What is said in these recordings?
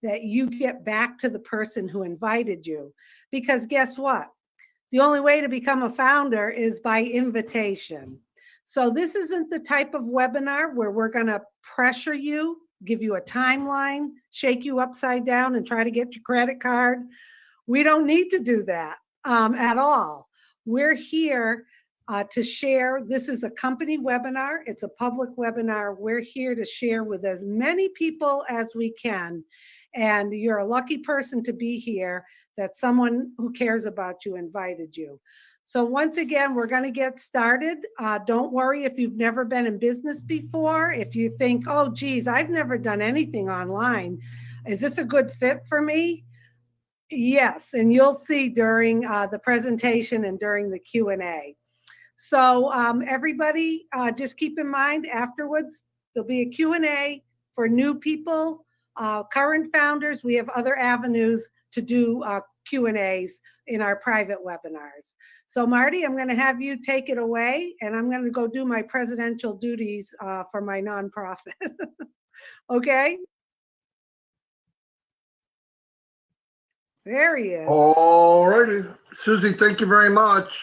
that you get back to the person who invited you. Because guess what? The only way to become a founder is by invitation. So this isn't the type of webinar where we're going to pressure you, give you a timeline, shake you upside down and try to get your credit card. We don't need to do that at all. We're here to share. This is a company webinar. It's a public webinar. We're here to share with as many people as we can. And you're a lucky person to be here, that someone who cares about you invited you. So once again, we're going to get started. Don't worry if you've never been in business before. If you think, oh, geez, I've never done anything online. Is this a good fit for me? Yes, and you'll see during the presentation and during the Q&A. So everybody, just keep in mind afterwards, there'll be a Q&A for new people, current founders. We have other avenues to do Q&As in our private webinars. So Marty, I'm going to have you take it away, and I'm going to go do my presidential duties for my nonprofit. Okay? There he is. All righty. Susie, thank you very much.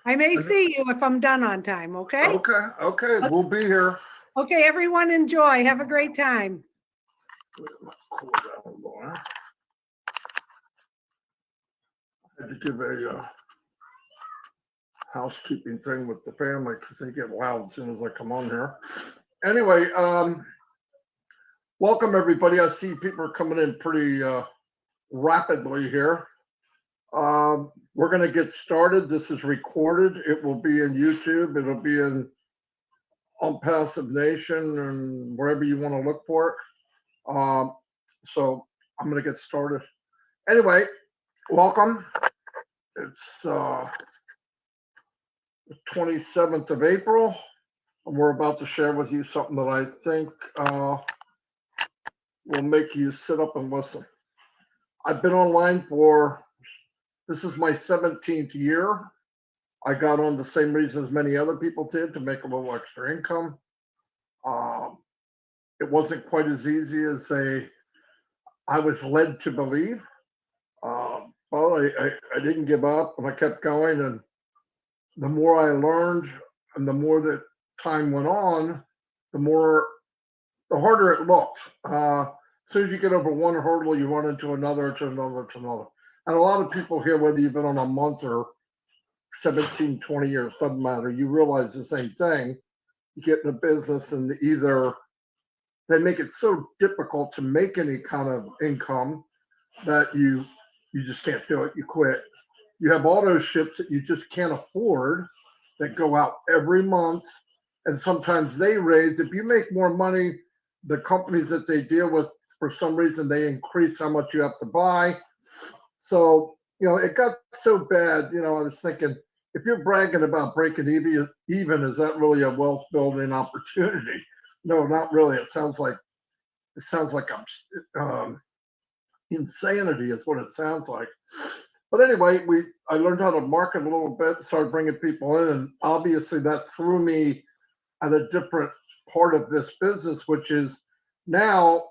I may see you if I'm done on time, okay? Okay, we'll be here. Okay, everyone enjoy. Have a great time. I had to give a housekeeping thing with the family because they get loud as soon as I come on here. Anyway, welcome everybody. I see people are coming in pretty rapidly here. We're going to get started. This is recorded. It will be in YouTube. It'll be in ONPASSIVE Nation and wherever you want to look for it. So I'm going to get started. Anyway, welcome. It's the 27th of April, and we're about to share with you something that I think will make you sit up and listen. I've been online for, this is my 17th year. I got on the same reason as many other people did, to make a little extra income. It wasn't quite as easy as I was led to believe. Well, I didn't give up, and I kept going, and the more I learned and the more that time went on, the harder it looked. As soon as you get over one hurdle, you run into another, to another, to another. And a lot of people here, whether you've been on a month or 17, 20 years, doesn't matter. You realize the same thing. You get in a business and either they make it so difficult to make any kind of income that you just can't do it. You quit. You have all those ships that you just can't afford that go out every month. And sometimes they raise, if you make more money, the companies that they deal with, for some reason, they increase how much you have to buy. So, it got so bad, I was thinking, if you're bragging about breaking even, is that really a wealth building opportunity? No, not really. It sounds like insanity is what it sounds like. But anyway, I learned how to market a little bit, started bringing people in, and obviously that threw me at a different part of this business, which is now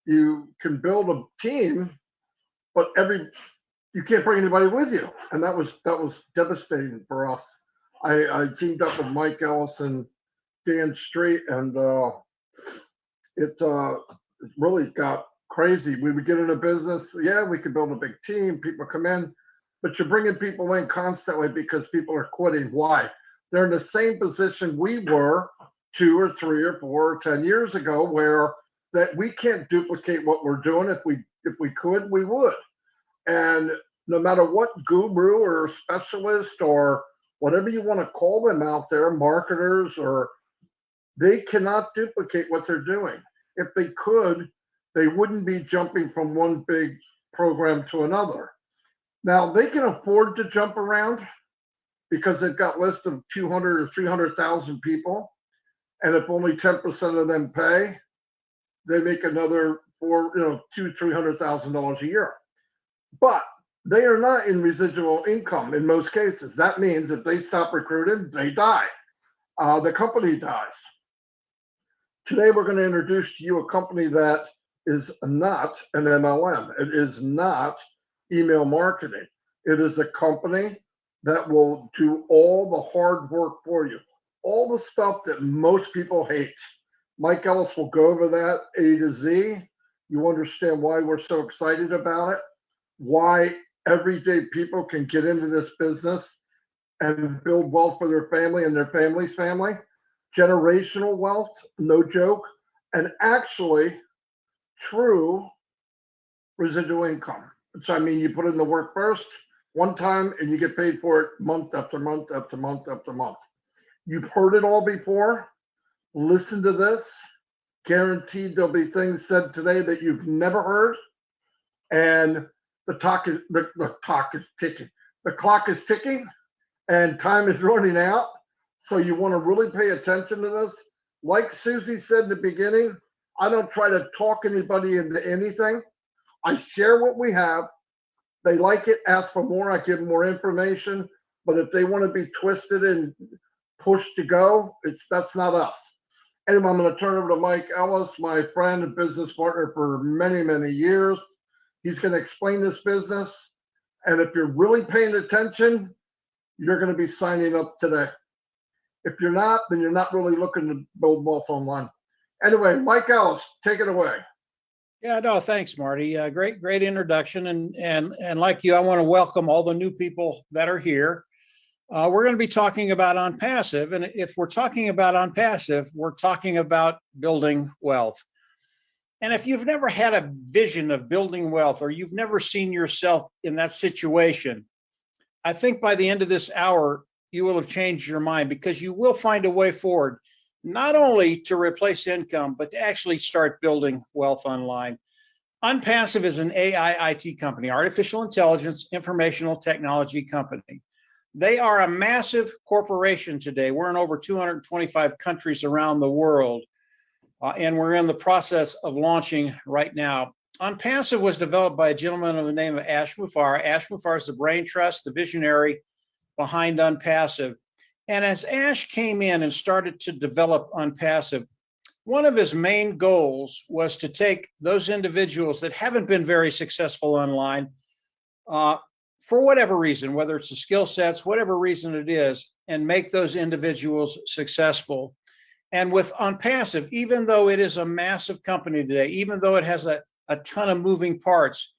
you can build a team, but you can't bring anybody with you, and that was devastating for us. I teamed up with Mike Ellis and Dan Street, and it really got crazy. We would get in a business, yeah, we could build a big team, people come in, but you're bringing people in constantly because people are quitting. Why? They're in the same position we were 2 or 3 or 4 or 10 years ago, where that we can't duplicate what we're doing. If we could, we would. And no matter what guru or specialist or whatever you want to call them out there, marketers, or they cannot duplicate what they're doing. If they could, they wouldn't be jumping from one big program to another. Now, they can afford to jump around because they've got lists of 200 or 300,000 people. And if only 10% of them pay, they make another $200,000-$300,000 a year. But they are not in residual income in most cases. That means if they stop recruiting, they die. The company dies. Today, we're going to introduce to you a company that is not an MLM. It is not email marketing. It is a company that will do all the hard work for you, all the stuff that most people hate. Mike Ellis will go over that A to Z. You understand why we're so excited about it, why everyday people can get into this business and build wealth for their family and their family's family. Generational wealth, no joke, and actually true residual income. So I mean, you put in the work first, one time, and you get paid for it month after month after month after month. You've heard it all before. Listen to this. Guaranteed there'll be things said today that you've never heard. And the clock is ticking. The clock is ticking, and time is running out. So you want to really pay attention to this. Like Susie said in the beginning, I don't try to talk anybody into anything. I share what we have. They like it, ask for more. I give them more information. But if they want to be twisted and pushed to go, that's not us. Anyway, I'm going to turn over to Mike Ellis, my friend and business partner for many, many years. He's going to explain this business. And if you're really paying attention, you're going to be signing up today. If you're not, then you're not really looking to build wealth online. Anyway, Mike Ellis, take it away. Yeah, no, thanks, Marty. Great introduction. And like you, I want to welcome all the new people that are here. We're going to be talking about ONPASSIVE. And if we're talking about ONPASSIVE, we're talking about building wealth. And if you've never had a vision of building wealth, or you've never seen yourself in that situation, I think by the end of this hour, you will have changed your mind, because you will find a way forward, not only to replace income, but to actually start building wealth online. ONPASSIVE is an AI IT company, artificial intelligence, informational technology company. They are a massive corporation today. We're in over 225 countries around the world, and we're in the process of launching right now. ONPASSIVE was developed by a gentleman by the name of Ash Mufareh. Ash Mufareh is the brain trust, the visionary behind ONPASSIVE. And as Ash came in and started to develop ONPASSIVE, one of his main goals was to take those individuals that haven't been very successful online, for whatever reason, whether it's the skill sets, whatever reason it is, and make those individuals successful. And with ONPASSIVE, even though it is a massive company today, even though it has a ton of moving parts,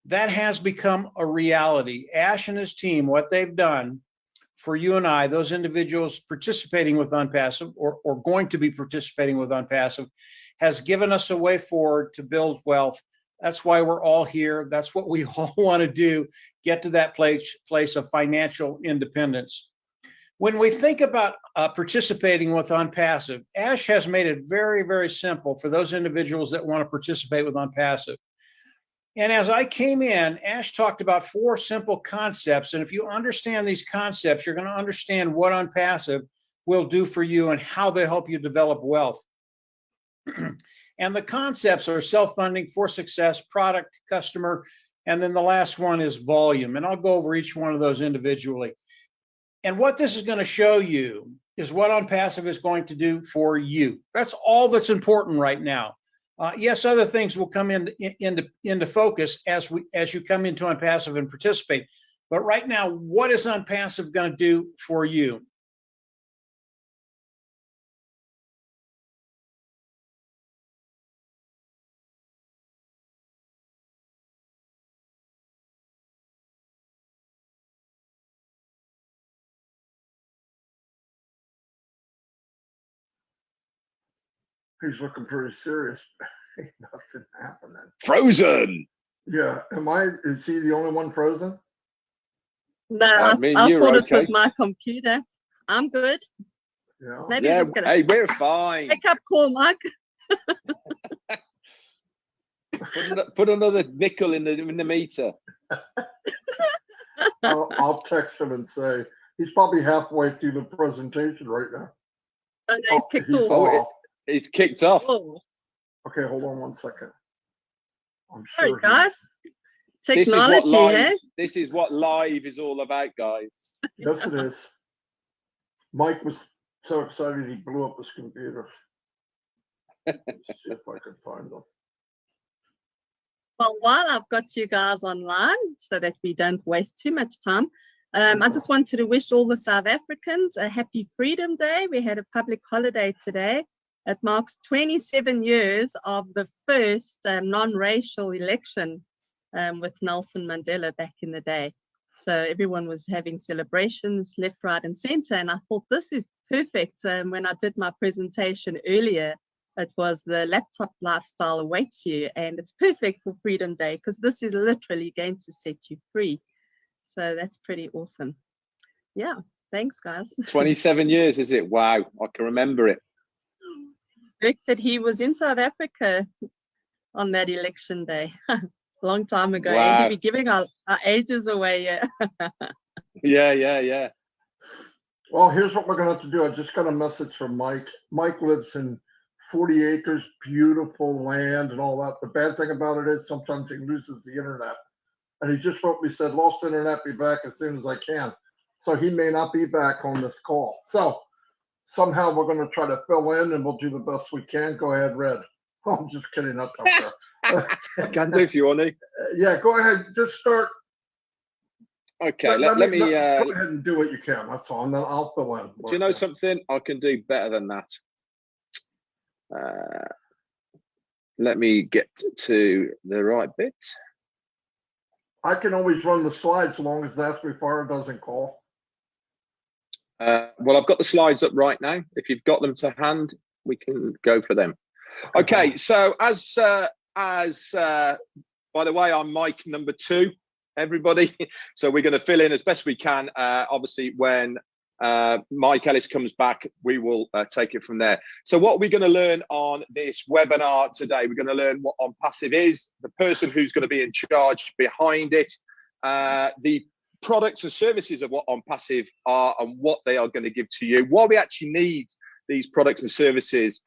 that has become a reality. Ash and his team, what they've done for you and I, those individuals participating with ONPASSIVE or going to be participating with ONPASSIVE, has given us a way forward to build wealth. That's why we're all here. That's what we all want to do, get to that place of financial independence. When we think about participating with ONPASSIVE, Ash has made it very, very simple for those individuals that want to participate with ONPASSIVE. And as I came in, Ash talked about 4 simple concepts. And if you understand these concepts, you're going to understand what ONPASSIVE will do for you and how they help you develop wealth. And the concepts are self-funding, for success, product, customer, and then the last one is volume. And I'll go over each one of those individually. And what this is going to show you is what ONPASSIVE is going to do for you. That's all that's important right now. Yes, other things will come into focus as you come into ONPASSIVE and participate. But right now, what is ONPASSIVE going to do for you? He's looking pretty serious. Ain't nothing happening. Frozen. Yeah. Is he the only one frozen? No, I I mean, thought you're it was okay. my computer. I'm good. Yeah. Maybe Yeah, just gonna hey, we're fine. pick up call, Mike. Put another nickel in the meter. I'll text him and say he's probably halfway through the presentation right now. And he's kicked he's off. off. It's kicked off. Oh, Okay, hold on one second. I'm sorry, sure guys. This is Technology, what eh? live. This is what live is all about, guys. Yes, it is. Mike was so excited he blew up his computer. Let's see if I can find him. Well, while I've got you guys online, so that we don't waste too much time, I just wanted to wish all the South Africans a happy Freedom Day. We had a public holiday today. It marks 27 years of the first non-racial election with Nelson Mandela back in the day. So everyone was having celebrations left, right, and center. And I thought this is perfect. When I did my presentation earlier, it was the laptop lifestyle awaits you. And it's perfect for Freedom Day because this is literally going to set you free. So that's pretty awesome. Yeah, thanks, guys. 27 years, is it? Wow, I can remember it. Rick said he was in South Africa on that election day. Long time ago. Wow. He'd be giving our ages away. Yeah. Well, here's what we're going to have to do. I just got a message from Mike. Mike lives in 40 acres, beautiful land and all that. The bad thing about it is sometimes he loses the internet. And he just wrote me, said, lost internet, be back as soon as I can. So he may not be back on this call. So somehow we're going to try to fill in and we'll do the best we can. Go ahead, Red. Oh, I'm just kidding. That's up there. I can do if you want to. Yeah, go ahead. Just start. Okay, let me. Go ahead and do what you can. That's all. And then I'll fill in. Do you know something? I can do better than that. Let me get to the right bit. I can always run the slides as long as that's before it doesn't call. Well, I've got the slides up right now. If you've got them to hand, we can go for them. Okay, so as by the way, I'm Mike number 2, everybody. So we're going to fill in as best we can. Obviously, when Mike Ellis comes back, we will take it from there. So what we're going to learn on this webinar today, we're going to learn what ONPASSIVE is, the person who's going to be in charge behind it, the products and services of what ONPASSIVE are and what they are going to give to you, why we actually need these products and services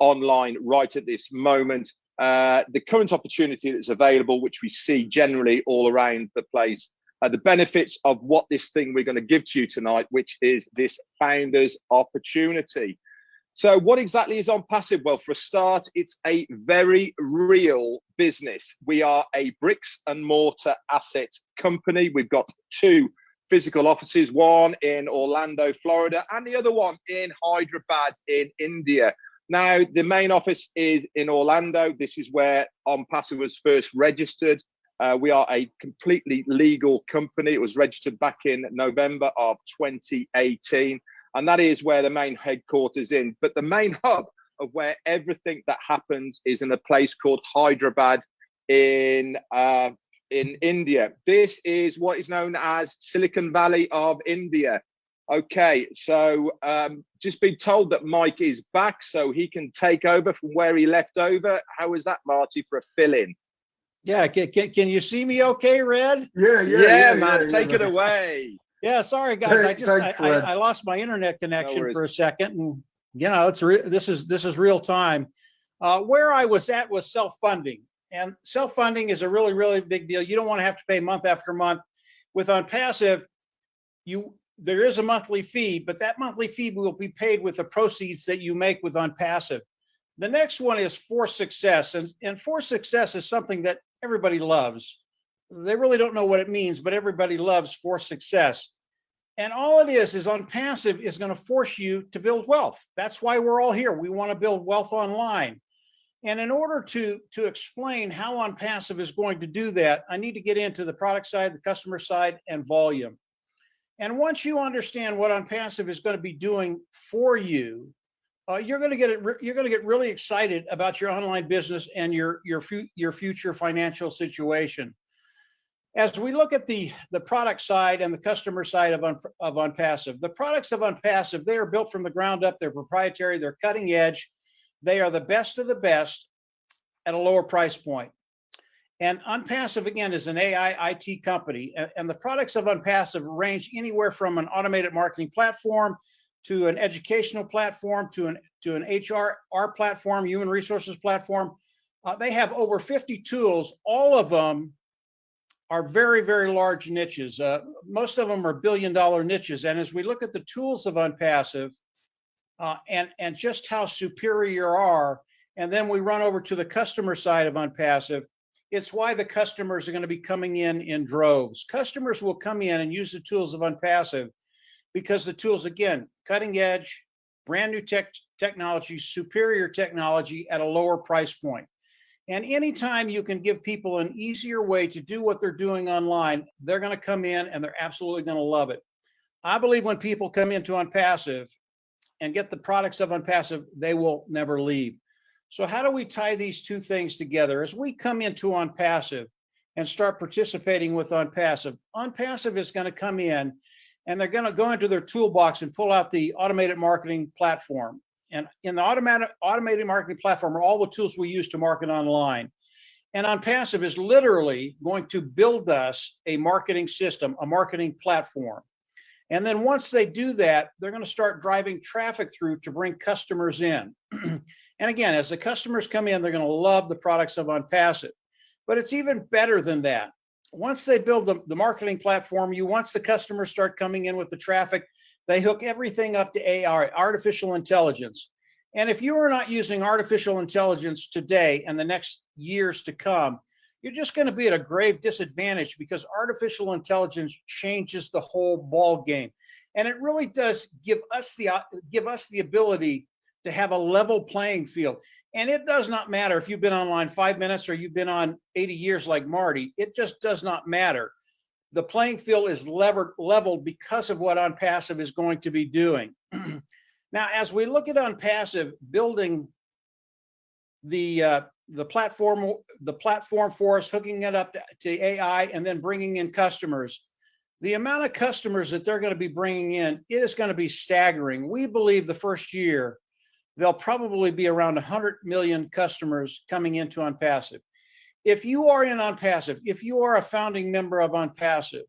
online right at this moment, the current opportunity that's available, which we see generally all around the place, the benefits of what this thing we're going to give to you tonight, which is this founder's opportunity. So what exactly is ONPASSIVE? Well, for a start, it's a very real business. We are a bricks and mortar asset company. We've got 2 physical offices, one in Orlando, Florida, and the other one in Hyderabad in India. Now, the main office is in Orlando. This is where ONPASSIVE was first registered. We are a completely legal company. It was registered back in November of 2018. And that is where the main headquarters is. But the main hub of where everything that happens is in a place called Hyderabad in India. This is what is known as Silicon Valley of India. Okay, so just been told that Mike is back, so he can take over from where he left over. How is that, Marty, for a fill-in? Yeah, can you see me okay, Red? Yeah, man, take it away. Yeah, sorry guys, Hey, I lost my internet connection for a second, and you know this is real time. Where I was at was self-funding, and self-funding is a really big deal. You don't want to have to pay month after month. With ONPASSIVE, there is a monthly fee, but that monthly fee will be paid with the proceeds that you make with ONPASSIVE. The next one is for success, and for success is something that everybody loves. They really don't know what it means, but everybody loves for success. And all it is ONPASSIVE is going to force you to build wealth. That's why we're all here. We want to build wealth online. And in order to explain how ONPASSIVE is going to do that, I need to get into the product side, the customer side, and volume. And once you understand what ONPASSIVE is going to be doing for you, you're going to get really excited about your online business and your future financial situation. As we look at the product side and the customer side of ONPASSIVE, the products of ONPASSIVE, they are built from the ground up. They're proprietary. They're cutting edge. They are the best of the best at a lower price point. And ONPASSIVE, again, is an AI IT company. And the products of ONPASSIVE range anywhere from an automated marketing platform to an educational platform to an HR platform, human resources platform. They have over 50 tools. All of them are very large niches. Most of them are billion-dollar niches. And as we look at the tools of ONPASSIVE and just how superior are, and then we run over to the customer side of ONPASSIVE, It's why the customers are going to be coming in droves. Customers will come in and use the tools of OnPassive because the tools, again, cutting edge, brand new technology, superior technology at a lower price point. And anytime you can give people an easier way to do what they're doing online, they're going to come in and they're absolutely going to love it. I believe when people come into OnPassive and get the products of OnPassive, they will never leave. So how do we tie these two things together? As we come into OnPassive and start participating with OnPassive, OnPassive is going to come in and they're going to go into their toolbox and pull out the automated marketing platform. And in the automated marketing platform are all the tools we use to market online. And OnPassive is literally going to build us a marketing system, a marketing platform. And then once they do that, they're going to start driving traffic through to bring customers in. And again, as the customers come in, they're going to love the products of OnPassive. But it's even better than that. Once they build the marketing platform, once the customers start coming in with the traffic, they hook everything up to AI, artificial intelligence. And if you are not using artificial intelligence today and the next years to come, you're just going to be at a grave disadvantage because artificial intelligence changes the whole ball game. And it really does give us the ability to have a level playing field. And it does not matter if you've been online 5 minutes or you've been on 80 years like Marty. It just does not matter. The playing field is leveled because of what OnPassive is going to be doing. Now, as we look at OnPassive building the platform for us, hooking it up to AI, and then bringing in customers, the amount of customers that they're going to be bringing in, it is going to be staggering. We believe the first year there'll probably be around 100 million customers coming into OnPassive. If you are in OnPassive, if you are a founding member of OnPassive,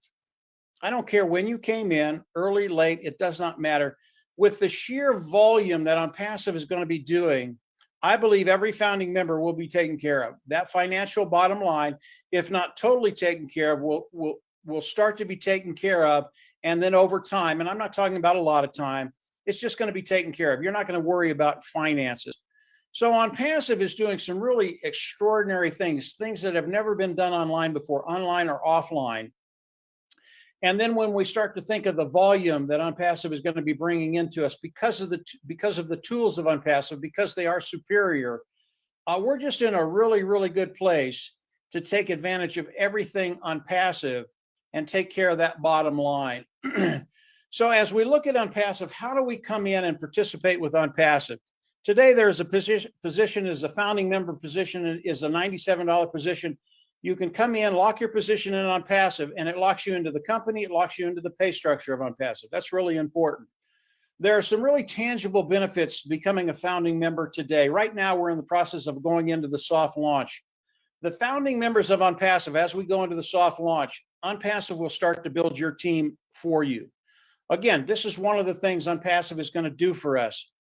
I don't care when you came in, early, late, it does not matter. With the sheer volume that OnPassive is going to be doing, I believe every founding member will be taken care of. That financial bottom line, if not totally taken care of, will start to be taken care of. And then over time, and I'm not talking about a lot of time, it's just going to be taken care of. You're not going to worry about finances. So OnPassive is doing some really extraordinary things that have never been done online before, online or offline. And then when we start to think of the volume that OnPassive is going to be bringing into us because of the tools of OnPassive, because they are superior, we're just in a really, really good place to take advantage of everything OnPassive and take care of that bottom line. So as we look at OnPassive, how do we come in and participate with OnPassive? Today, there's a position as a founding member position is a $97 position. You can come in, lock your position in OnPassive, and it locks you into the company. It locks you into the pay structure of OnPassive. That's really important. There are some really tangible benefits to becoming a founding member today. Right now, we're in the process of going into the soft launch. The founding members of OnPassive, as we go into the soft launch, OnPassive will start to build your team for you. Again, this is one of the things OnPassive is going to do for us.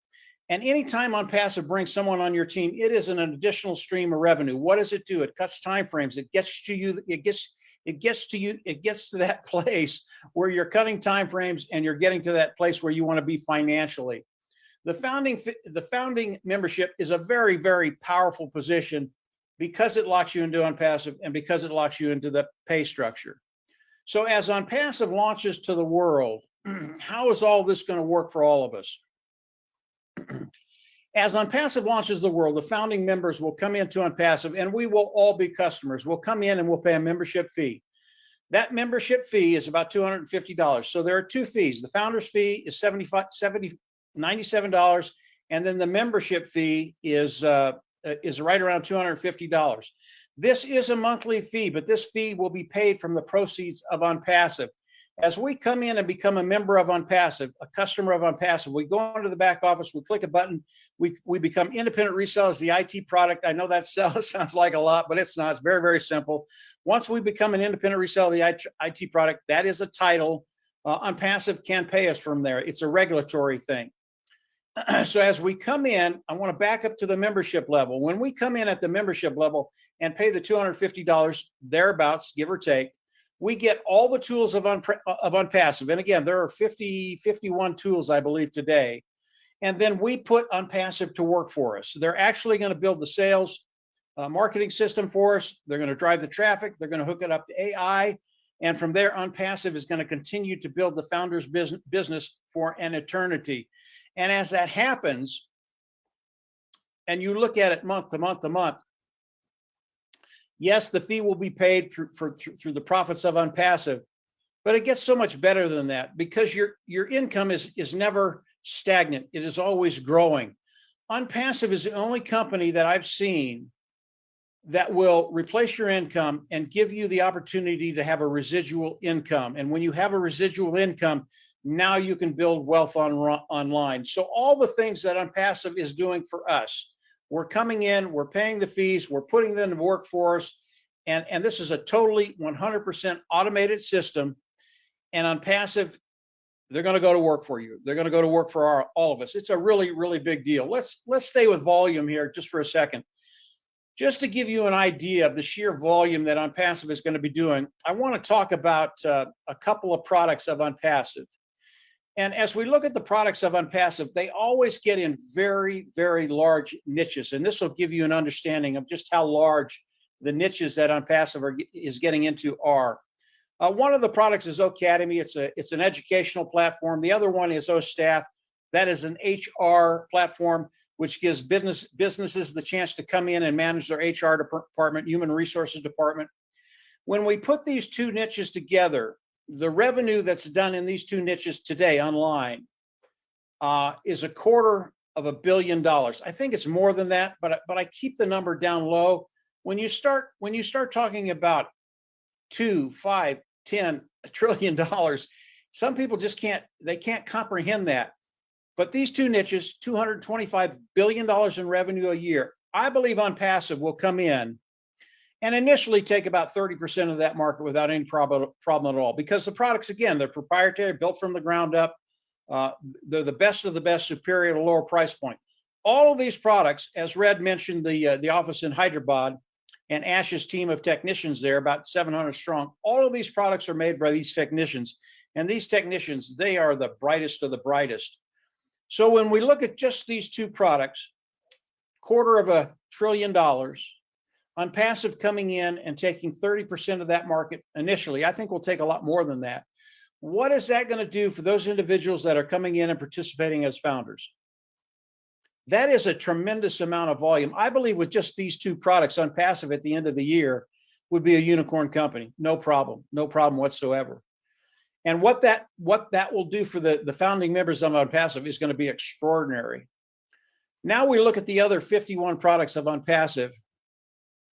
And anytime OnPassive brings someone on your team, it is an additional stream of revenue. What does it do? It cuts time frames. It gets to you. It gets to that place where you're cutting time frames and you're getting to that place where you want to be financially. The founding membership is a very, very powerful position because it locks you into OnPassive and because it locks you into the pay structure. So as OnPassive launches to the world, how is all this going to work for all of us? As OnPassive launches the world, the founding members will come into OnPassive and we will all be customers. We'll come in and we'll pay a membership fee. That membership fee is about $250. So there are two fees. The founder's fee is $97, and then the membership fee is right around $250. This is a monthly fee, but this fee will be paid from the proceeds of OnPassive. As we come in and become a member of OnPassive, a customer of OnPassive, we go into the back office, we click a button, we become independent resellers of the IT product. I know that sounds like a lot, but it's not. It's very, very simple. Once we become an independent reseller of the IT product, that is a title. OnPassive can pay us from there. It's a regulatory thing. So as we come in, I want to back up to the membership level. When we come in at the membership level and pay the $250, thereabouts, give or take, we get all the tools of OnPassive. And again, there are 51 tools, I believe, today. And then we put OnPassive to work for us. They're actually going to build the sales marketing system for us. They're going to drive the traffic. They're going to hook it up to AI. And from there, OnPassive is going to continue to build the founder's business for an eternity. And as that happens, and you look at it month to month to month, yes, the fee will be paid through the profits of OnPassive, but it gets so much better than that because your income is never stagnant. It is always growing. OnPassive is the only company that I've seen that will replace your income and give you the opportunity to have a residual income. And when you have a residual income, now you can build wealth online. So all the things that OnPassive is doing for us, we're coming in, we're paying the fees, we're putting them to work for us. And this is a totally 100% automated system. And OnPassive, they're going to go to work for you. They're going to go to work for all of us. It's a really, really big deal. Let's stay with volume here just for a second. Just to give you an idea of the sheer volume that OnPassive is going to be doing, I want to talk about a couple of products of OnPassive. And as we look at the products of OnPassive, they always get in very, very large niches. And this will give you an understanding of just how large the niches that OnPassive is getting into are. One of the products is Ocademy. It's an educational platform. The other one is OStaff. That is an HR platform, which gives businesses the chance to come in and manage their HR department, human resources department. When we put these two niches together, the revenue that's done in these two niches today online is $250 million. I think it's more than that, but I keep the number down low. When you start talking about $2, $5, $10 trillion, some people just can't comprehend that. But these two niches, $225 billion in revenue a year, I believe OnPassive will come in and initially take about 30% of that market without any problem at all. Because the products, again, they're proprietary, built from the ground up. They're the best of the best, superior at a lower price point. All of these products, as Red mentioned, the office in Hyderabad and Ash's team of technicians there, about 700 strong, all of these products are made by these technicians. And these technicians, they are the brightest of the brightest. So when we look at just these two products, $250 billion, OnPassive coming in and taking 30% of that market initially, I think we'll take a lot more than that. What is that going to do for those individuals that are coming in and participating as founders? That is a tremendous amount of volume. I believe with just these two products, OnPassive at the end of the year would be a unicorn company. No problem whatsoever. And what that will do for the founding members of OnPassive is going to be extraordinary. Now we look at the other 51 products of OnPassive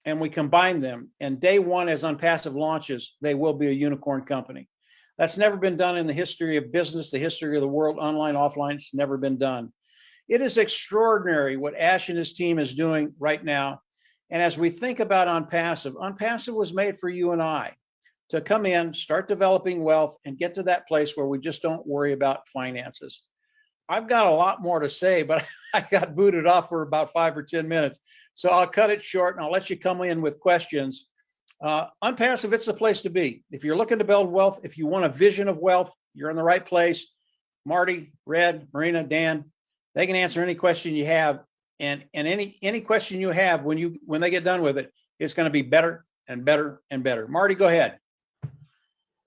and we combine them. And day one, as OnPassive launches, they will be a unicorn company. That's never been done in the history of business, the history of the world, online, offline. It's never been done. It is extraordinary what Ash and his team is doing right now. And as we think about OnPassive, OnPassive was made for you and I to come in, start developing wealth, and get to that place where we just don't worry about finances. I've got a lot more to say, but I got booted off for about 5 or 10 minutes. So I'll cut it short and I'll let you come in with questions. OnPassive, it's the place to be. If you're looking to build wealth, if you want a vision of wealth, you're in the right place. Marty, Red, Marina, Dan, they can answer any question you have. And any question you have when they get done with it, it's going to be better and better and better. Marty, go ahead.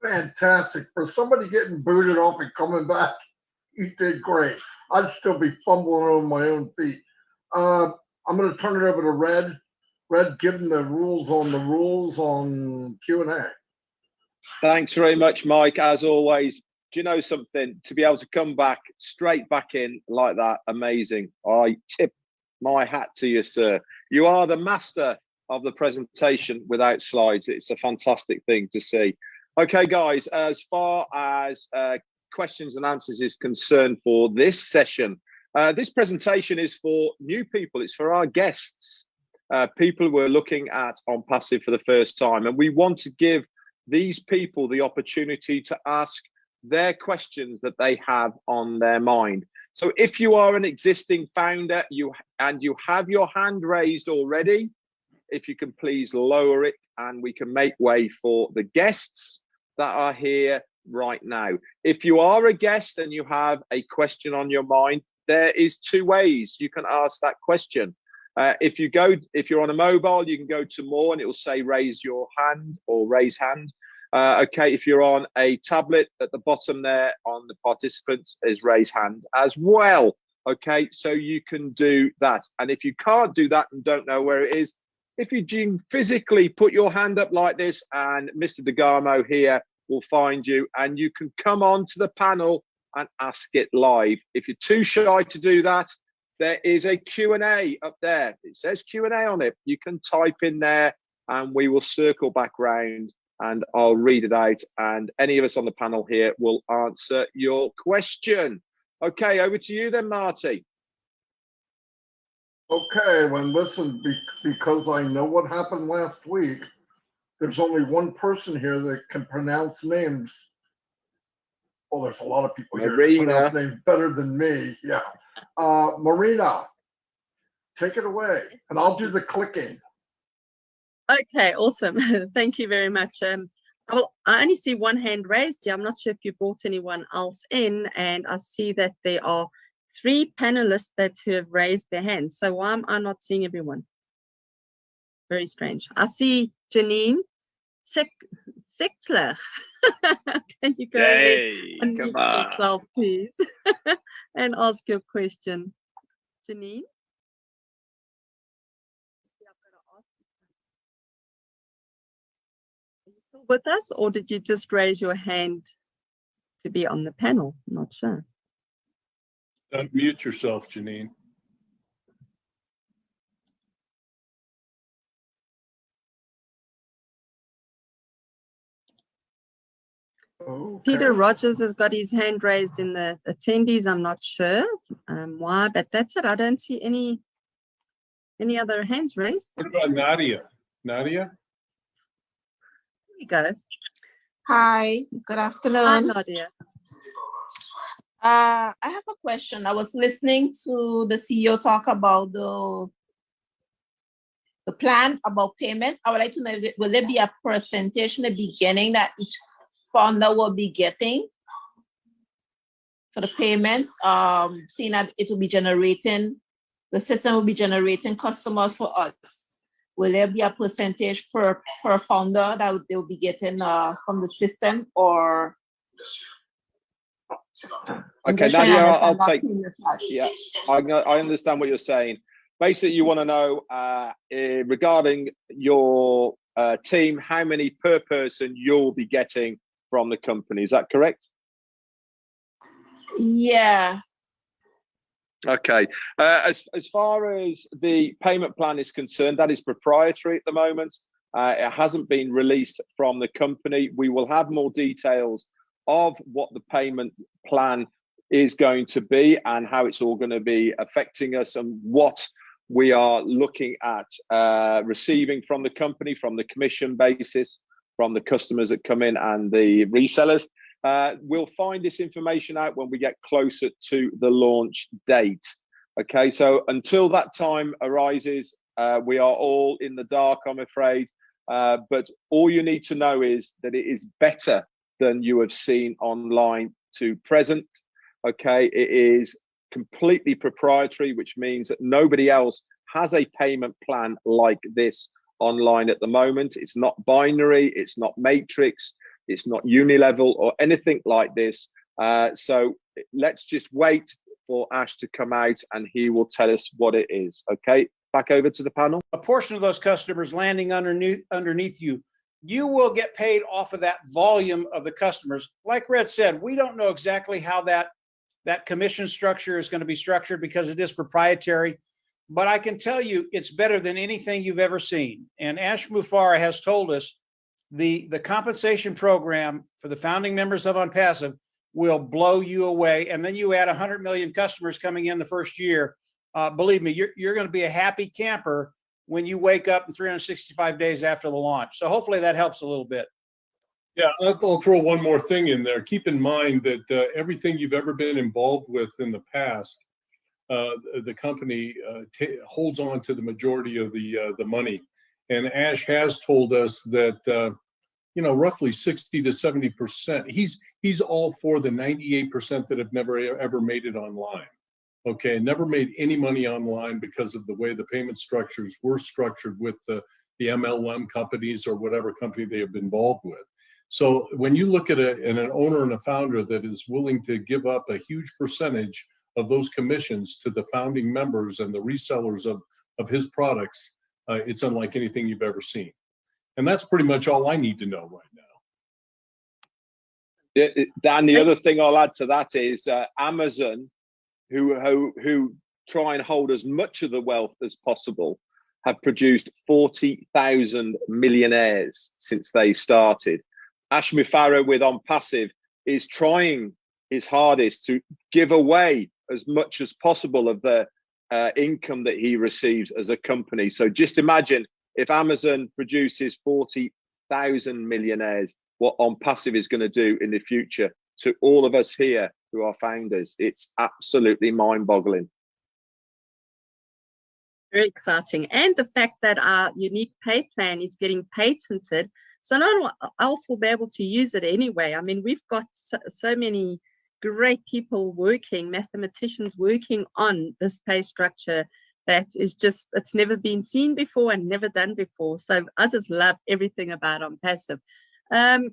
Fantastic. For somebody getting booted off and coming back, you did great. I'd still be fumbling on my own feet. I'm going to turn it over to Red. Red, give them the rules on Q&A. Thanks very much, Mike. As always, do you know something? To be able to come back straight back in like that, amazing. I tip my hat to you, sir. You are the master of the presentation without slides. It's a fantastic thing to see. Okay, guys, as far as questions and answers is concerned for this session, this presentation is for new people. It's for our guests, people who are looking at ONPASSIVE for the first time. And we want to give these people the opportunity to ask their questions that they have on their mind. So if you are an existing founder and you have your hand raised already, if you can please lower it and we can make way for the guests that are here right now. If you are a guest and you have a question on your mind, there is two ways you can ask that question. If you're on a mobile, you can go to more and it will say raise your hand or raise hand. Okay, if you're on a tablet, at the bottom there on the participants is raise hand as well. Okay, so you can do that. And if you can't do that and don't know where it is, if you physically put your hand up like this, and Mr. DeGarmo here will find you, and you can come on to the panel and ask it live. If you're too shy to do that, there is a Q&A up there. It says Q&A on it. You can type in there and we will circle back round and I'll read it out, and any of us on the panel here will answer your question. Okay, over to you then, Marty. Okay, well, listen, because I know what happened last week, there's only one person here that can pronounce names. Well, there's a lot of people here that pronounce names better than me. Yeah. Marina, take it away, and I'll do the clicking. Okay, awesome. Thank you very much. I only see one hand raised here. I'm not sure if you brought anyone else in, and I see that there are 3 panelists that have raised their hands. So why am I not seeing everyone? Very strange. I see Janine Sickler. Can you go ahead and unmute yourself, please, and ask your question, Janine? Are you still with us, or did you just raise your hand to be on the panel? I'm not sure. Unmute yourself, Janine. Okay. Peter Rogers has got his hand raised in the attendees. I'm not sure why, but that's it. I don't see any other hands raised. What about Nadia? Nadia? Here we go. Hi, good Hi, afternoon. Nadia. I have a question. I was listening to the CEO talk about the plan about payments. I would like to know, will there be a percentage in the beginning that each founder will be getting for the payments? Seeing that it will be generating, the system will be generating customers for us. Will there be a percentage per founder that they'll be getting from the system, or? Okay, Nadia, I'll take. Yeah, I understand what you're saying. Basically, you want to know regarding your team, how many per person you'll be getting from the company. Is that correct? Yeah. Okay. As far as the payment plan is concerned, that is proprietary at the moment. It hasn't been released from the company. We will have more details of what the payment plan is going to be and how it's all going to be affecting us and what we are looking at receiving from the company, from the commission basis, from the customers that come in and the resellers. We'll find this information out when we get closer to the launch date. Okay, so until that time arises, we are all in the dark, I'm afraid. But all you need to know is that it is better than you have seen online to present. Okay, it is completely proprietary, which means that nobody else has a payment plan like this online at the moment. It's not binary, it's not matrix, it's not unilevel or anything like this. So let's just wait for Ash to come out and he will tell us what it is. Okay, back over to the panel. A portion of those customers landing underneath you, you will get paid off of that volume of the customers. Like Red said, we don't know exactly how that commission structure is going to be structured because it is proprietary, but I can tell you it's better than anything you've ever seen. And Ash Mufareh has told us the compensation program for the founding members of ONPASSIVE will blow you away. And then you add 100 million customers coming in the first year. Believe me, you're going to be a happy camper when you wake up in 365 days after the launch. So hopefully that helps a little bit. Yeah, I'll throw one more thing in there. Keep in mind that everything you've ever been involved with in the past, the company holds on to the majority of the money. And Ash has told us that roughly 60 to 70%. He's all for the 98% that have never ever made it online. Okay, never made any money online because of the way the payment structures were structured with the MLM companies or whatever company they have been involved with. So when you look at an owner and a founder that is willing to give up a huge percentage of those commissions to the founding members and the resellers of his products, it's unlike anything you've ever seen. And that's pretty much all I need to know right now. Dan, the other thing I'll add to that is Amazon, who try and hold as much of the wealth as possible, have produced 40,000 millionaires since they started. Ashmi Farah with ONPASSIVE is trying his hardest to give away as much as possible of the income that he receives as a company. So just imagine if Amazon produces 40,000 millionaires, what ONPASSIVE is going to do in the future to all of us here who are founders. It's absolutely mind-boggling. Very exciting. And the fact that our unique pay plan is getting patented, so no one else will be able to use it anyway. I mean, we've got so many great people working, mathematicians working on this pay structure that is just, it's never been seen before and never done before. So I just love everything about ONPASSIVE.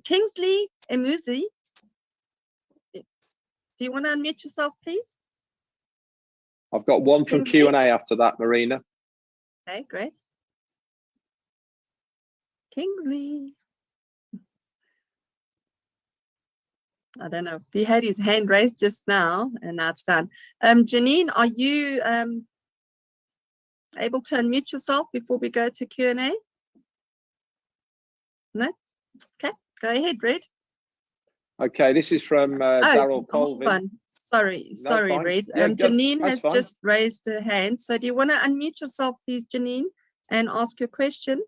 Kingsley Emuzi, do you want to unmute yourself, please? I've got one from Q&A after that, Marina. Okay, great. Kingsley. I don't know. He had his hand raised just now, and now it's done. Janine, are you able to unmute yourself before we go to Q&A? No? Okay, go ahead, Red. Okay, this is from Daryl Colvin. Sorry, Red. Yeah, Janine has just raised her hand. So do you want to unmute yourself, please, Janine, and ask your question?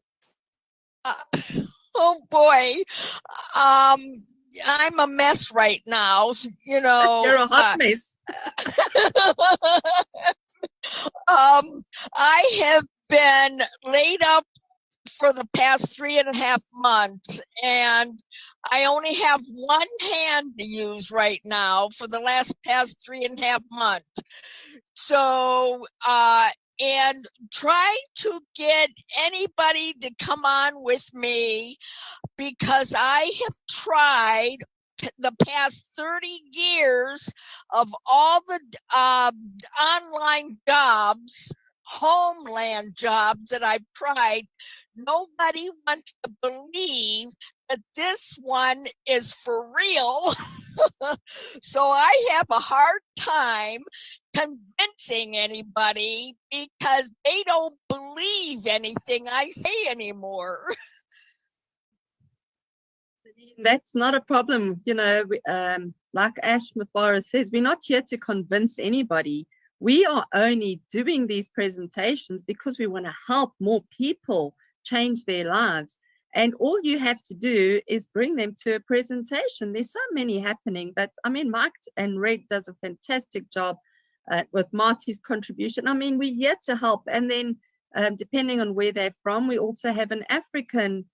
Oh boy, I'm a mess right now. You know, you're a hot mess. I have been laid up for the past 3.5 months, and I only have one hand to use right now for the past 3.5 months. So, and try to get anybody to come on with me, because I have tried the past 30 years of all the online jobs, homeland jobs that I've tried. Nobody wants to believe that this one is for real. So I have a hard time convincing anybody because they don't believe anything I say anymore. That's not a problem. You know, like Ash Mafara says, we're not here to convince anybody. We are only doing these presentations because we want to help more people change their lives. And all you have to do is bring them to a presentation. There's so many happening, but I mean, Mike and Red does a fantastic job with Marty's contribution. I mean, we're here to help. And then depending on where they're from, we also have an African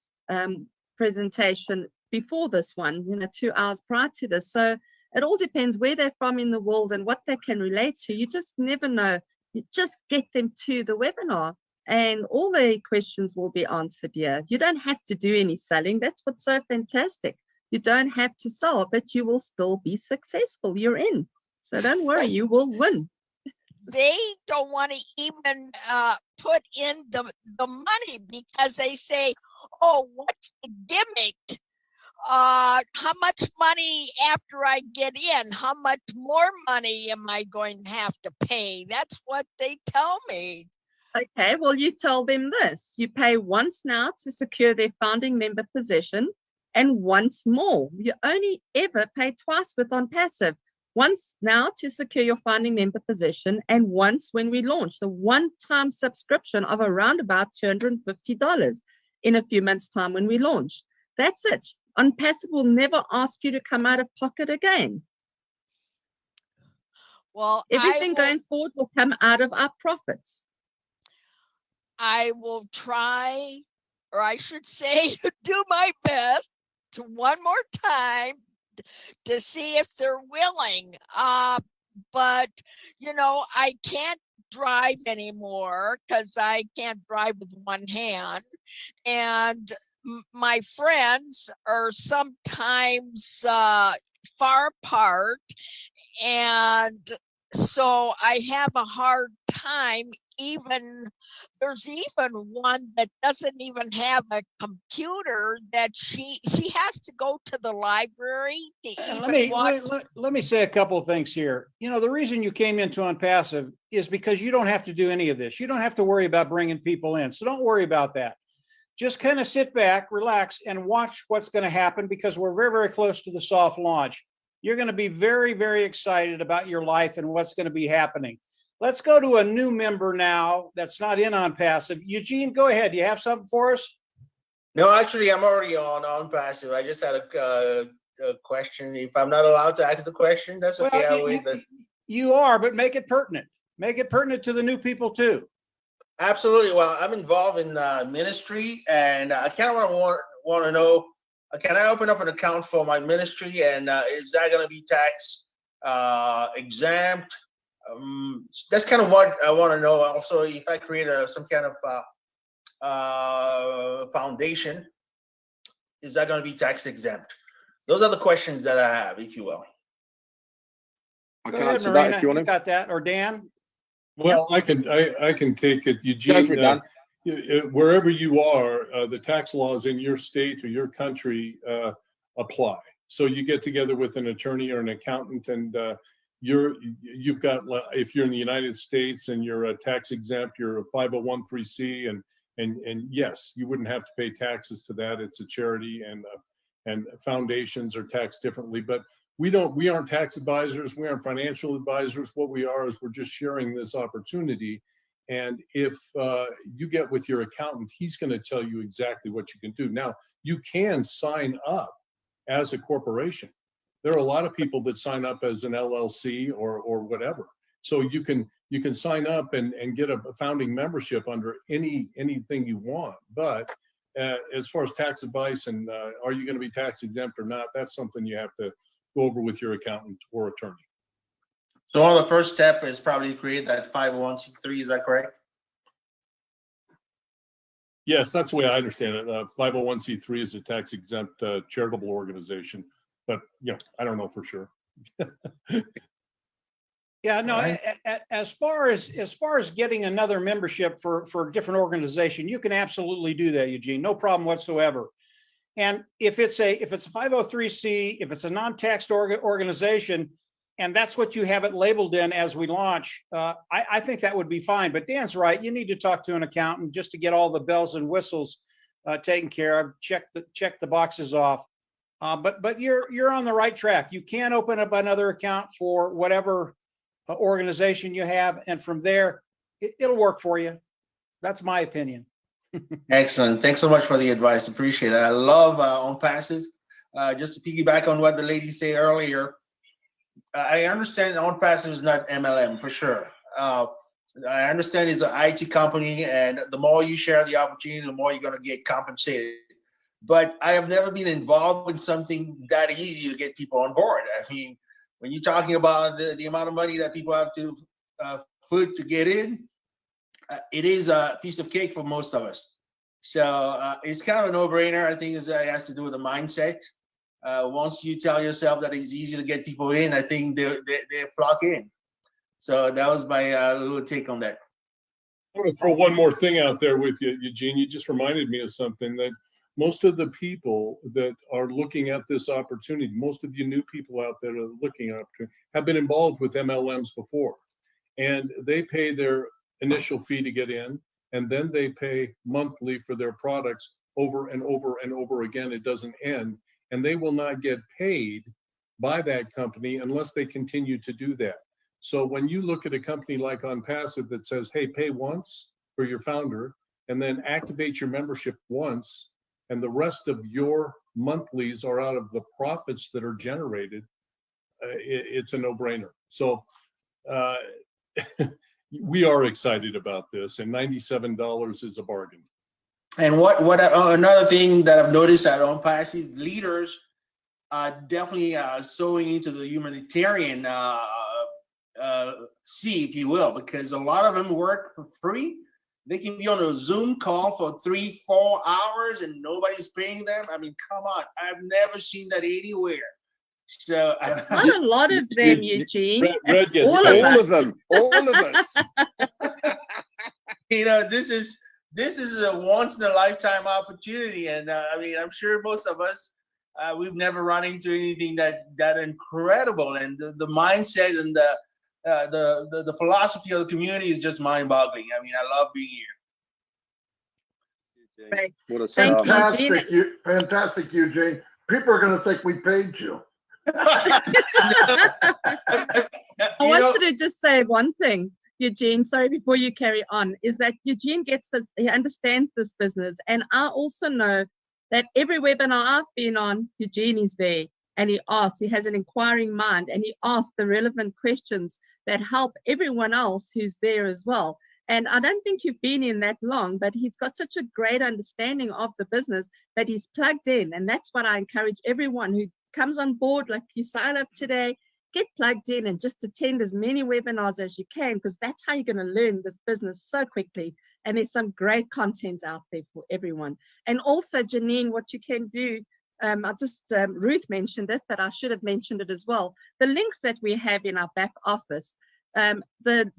presentation before this one, you know, 2 hours prior to this. So it all depends where they're from in the world and what they can relate to. You just never know. You just get them to the webinar and all their questions will be answered here. You don't have to do any selling. That's what's so fantastic. You don't have to sell, but you will still be successful. You're in. So don't worry, you will win. They don't want to even put in the money because they say, oh, what's the gimmick? How much money after I get in? How much more money am I going to have to pay? That's what they tell me. Okay, well, you tell them this. You pay once now to secure their founding member position and once more. You only ever pay twice with ONPASSIVE. Once now to secure your founding member position and once when we launch. The one-time subscription of around about $250 in a few months' time when we launch. That's it. ONPASSIVE will never ask you to come out of pocket again. Well, everything going forward will come out of our profits. I will try, or I should say, do my best to one more time to see if they're willing. but you know, I can't drive anymore because I can't drive with one hand. And my friends are sometimes far apart, and so I have a hard time. Even there's even one that doesn't even have a computer, that she has to go to the library to even watch. Let me say a couple of things here. You know, the reason you came into ONPASSIVE is because you don't have to do any of this. You don't have to worry about bringing people in. So don't worry about that. Just kind of sit back, relax, and watch what's going to happen, because we're very, very close to the soft launch. You're going to be very, very excited about your life and what's going to be happening. Let's go to a new member now that's not in ONPASSIVE. Eugene, go ahead. You have something for us? No, actually, I'm already on ONPASSIVE. I just had a question. If I'm not allowed to ask the question, that's okay. Well, you are, but make it pertinent. Make it pertinent to the new people too. Absolutely. Well, I'm involved in ministry, and I kind of want to know, can I open up an account for my ministry, and is that going to be tax exempt? That's kind of what I want to know. Also, if I create some kind of foundation, is that going to be tax exempt? Those are the questions that I have, if you will. I Go can ahead, answer Marina, that if you want you to. got that, or Dan? Well, I can take it, Eugene. Go for it, Dan. Wherever you are, the tax laws in your state or your country apply. So you get together with an attorney or an accountant, and you've got, if you're in the United States and you're a tax exempt, you're a 501(c), and yes, you wouldn't have to pay taxes to that. It's a charity, and foundations are taxed differently. But we aren't tax advisors. We aren't financial advisors. What we are is we're just sharing this opportunity. And if you get with your accountant, he's going to tell you exactly what you can do. Now, you can sign up as a corporation. There are a lot of people that sign up as an LLC or whatever. So you can sign up and get a founding membership under anything you want. But as far as tax advice and are you going to be tax exempt or not, that's something you have to go over with your accountant or attorney. So one of the first step is probably to create that 501(c)(3). Is that correct? Yes, that's the way I understand it. 501(c)(3) is a tax exempt charitable organization, but yeah, I don't know for sure. Yeah, no. Right. As far as getting another membership for a different organization, you can absolutely do that, Eugene. No problem whatsoever. And if it's a 503c, if it's a non-taxed organization, and that's what you have it labeled in as we launch, I think that would be fine. But Dan's right. You need to talk to an accountant just to get all the bells and whistles taken care of. Check the boxes off. But you're on the right track. You can open up another account for whatever organization you have, and from there, it'll work for you. That's my opinion. Excellent. Thanks so much for the advice. Appreciate it. I love ONPASSIVE. Just to piggyback on what the lady said earlier, I understand ONPASSIVE is not MLM for sure. I understand it's an IT company, and the more you share the opportunity, the more you're going to get compensated. But I have never been involved in something that easy to get people on board. I mean, when you're talking about the amount of money that people have to put to get in, it is a piece of cake for most of us. So it's kind of a no-brainer. I think it has to do with the mindset. Once you tell yourself that it's easy to get people in, I think they flock in. So that was my little take on that. I want to throw one more thing out there with you, Eugene. You just reminded me of something, that most of the people that are looking at this opportunity, most of you new people out there that are looking at it, have been involved with MLMs before. And they pay their initial fee to get in, and then they pay monthly for their products over and over and over again. It doesn't end. And they will not get paid by that company unless they continue to do that. So when you look at a company like ONPASSIVE that says, hey, pay once for your founder and then activate your membership once, and the rest of your monthlies are out of the profits that are generated, it's a no-brainer. So we are excited about this, and $97 is a bargain. And what another thing that I've noticed at ONPASSIVE, leaders are definitely sowing into the humanitarian see, if you will, because a lot of them work for free. They can be on a Zoom call for 3-4 hours and nobody's paying them. I mean, come on, I've never seen that anywhere. So Not a lot of them, Eugene. Red It's gets all paid. of All us. of them. All of us. you know, this is a once in a lifetime opportunity, and I mean, I'm sure most of us we've never run into anything that incredible, and the mindset and the philosophy of the community is just mind-boggling. I mean, I love being here. Right. What a Thank start. you, Fantastic, Eugene. fantastic, Eugene. People are going to think we paid you. I wanted to just say one thing, Eugene, sorry, before you carry on, is that Eugene gets this, he understands this business. And I also know that every webinar I've been on, Eugene is there and he asks, he has an inquiring mind and he asks the relevant questions that help everyone else who's there as well. And I don't think you've been in that long, but he's got such a great understanding of the business that he's plugged in. And that's what I encourage everyone who comes on board, like you sign up today, get plugged in and just attend as many webinars as you can, because that's how you're going to learn this business so quickly. And there's some great content out there for everyone. And also, Janine, what you can do, Ruth mentioned it, but I should have mentioned it as well. The links that we have in our back office, the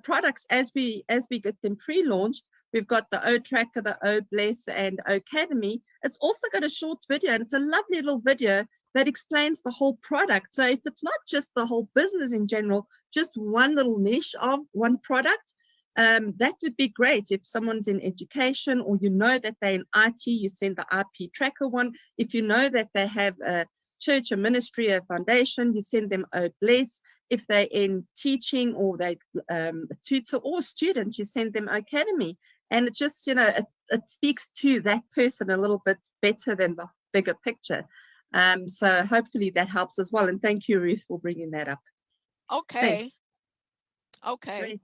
products as we get them pre-launched, we've got the O Tracker, the O Bless, and O Academy. It's also got a short video, and it's a lovely little video that explains the whole product. So if it's not just the whole business in general, just one little niche of one product, that would be great. If someone's in education, or you know that they're in IT, you send the IP Tracker one. If you know that they have a church, a ministry, a foundation, you send them O Bless. If they're in teaching, or they a tutor or student, you send them Academy. And it just, you know, it speaks to that person a little bit better than the bigger picture. So hopefully that helps as well. And thank you, Ruth, for bringing that up. Okay. Thanks. Okay. Great.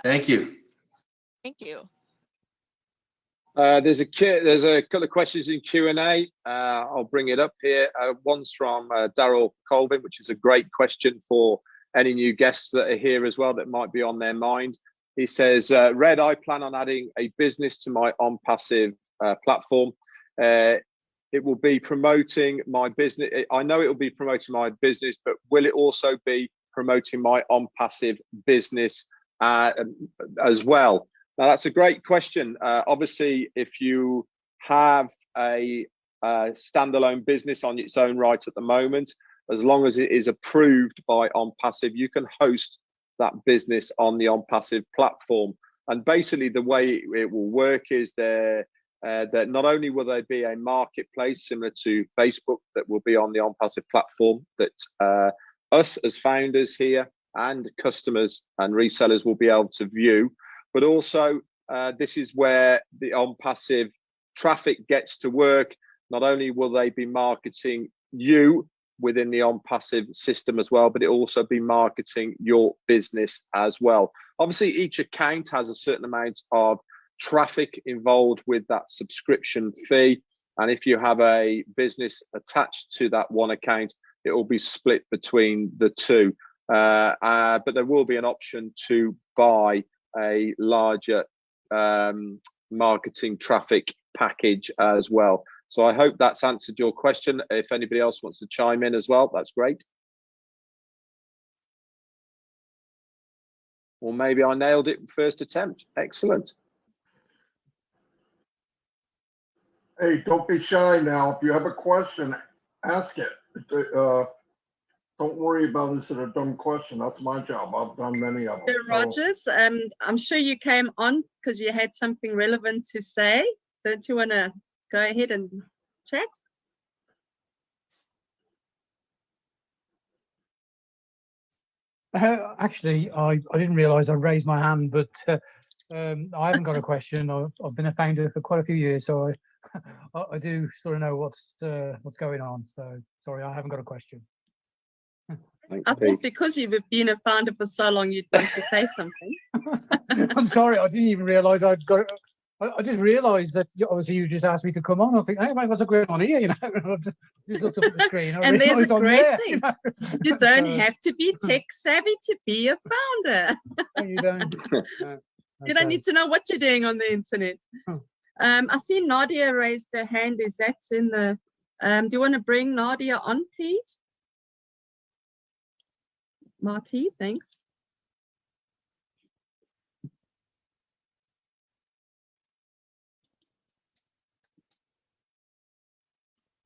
Thank you. Thank you. There's a couple of questions in Q&A. I'll bring it up here. One's from Daryl Colvin, which is a great question for any new guests that are here as well that might be on their mind. He says, Red, I plan on adding a business to my ONPASSIVE platform. It will be promoting my business. I know it will be promoting my business, but will it also be promoting my ONPASSIVE business as well? Now, that's a great question. Obviously, if you have a standalone business on its own right at the moment, as long as it is approved by ONPASSIVE, you can host that business on the ONPASSIVE platform. And basically, the way it will work is that not only will there be a marketplace similar to Facebook that will be on the ONPASSIVE platform that us as founders here and customers and resellers will be able to view, but also this is where the ONPASSIVE traffic gets to work. Not only will they be marketing you within the ONPASSIVE system as well, but it will also be marketing your business as well. Obviously, each account has a certain amount of traffic involved with that subscription fee. And if you have a business attached to that one account, it will be split between the two. But there will be an option to buy a larger marketing traffic package as well. So I hope that's answered your question. If anybody else wants to chime in as well, that's great. Or maybe I nailed it first attempt. Excellent. Hey, don't be shy now. If you have a question, ask it. Don't worry about this as a dumb question. That's my job. I've done many of them. So, Rogers, I'm sure you came on because you had something relevant to say. Don't you want to go ahead and chat? Actually, I didn't realize I raised my hand, but I haven't got a question. I've been a founder for quite a few years, so I do sort of know what's going on. So sorry, I haven't got a question. Thanks, I Pete. thought because you've been a founder for so long, you'd want to say something. I'm sorry, I didn't even realize I'd got I just realised that obviously you just asked me to come on. I think, hey, what's going on here? You know, just looked up at the screen. And there's a great thing. You don't So, have to be tech savvy to be a founder. you don't. You don't need to know what you're doing on the internet. I see Nadia raised her hand. Is that in the? Do you want to bring Nadia on, please? Marty, thanks.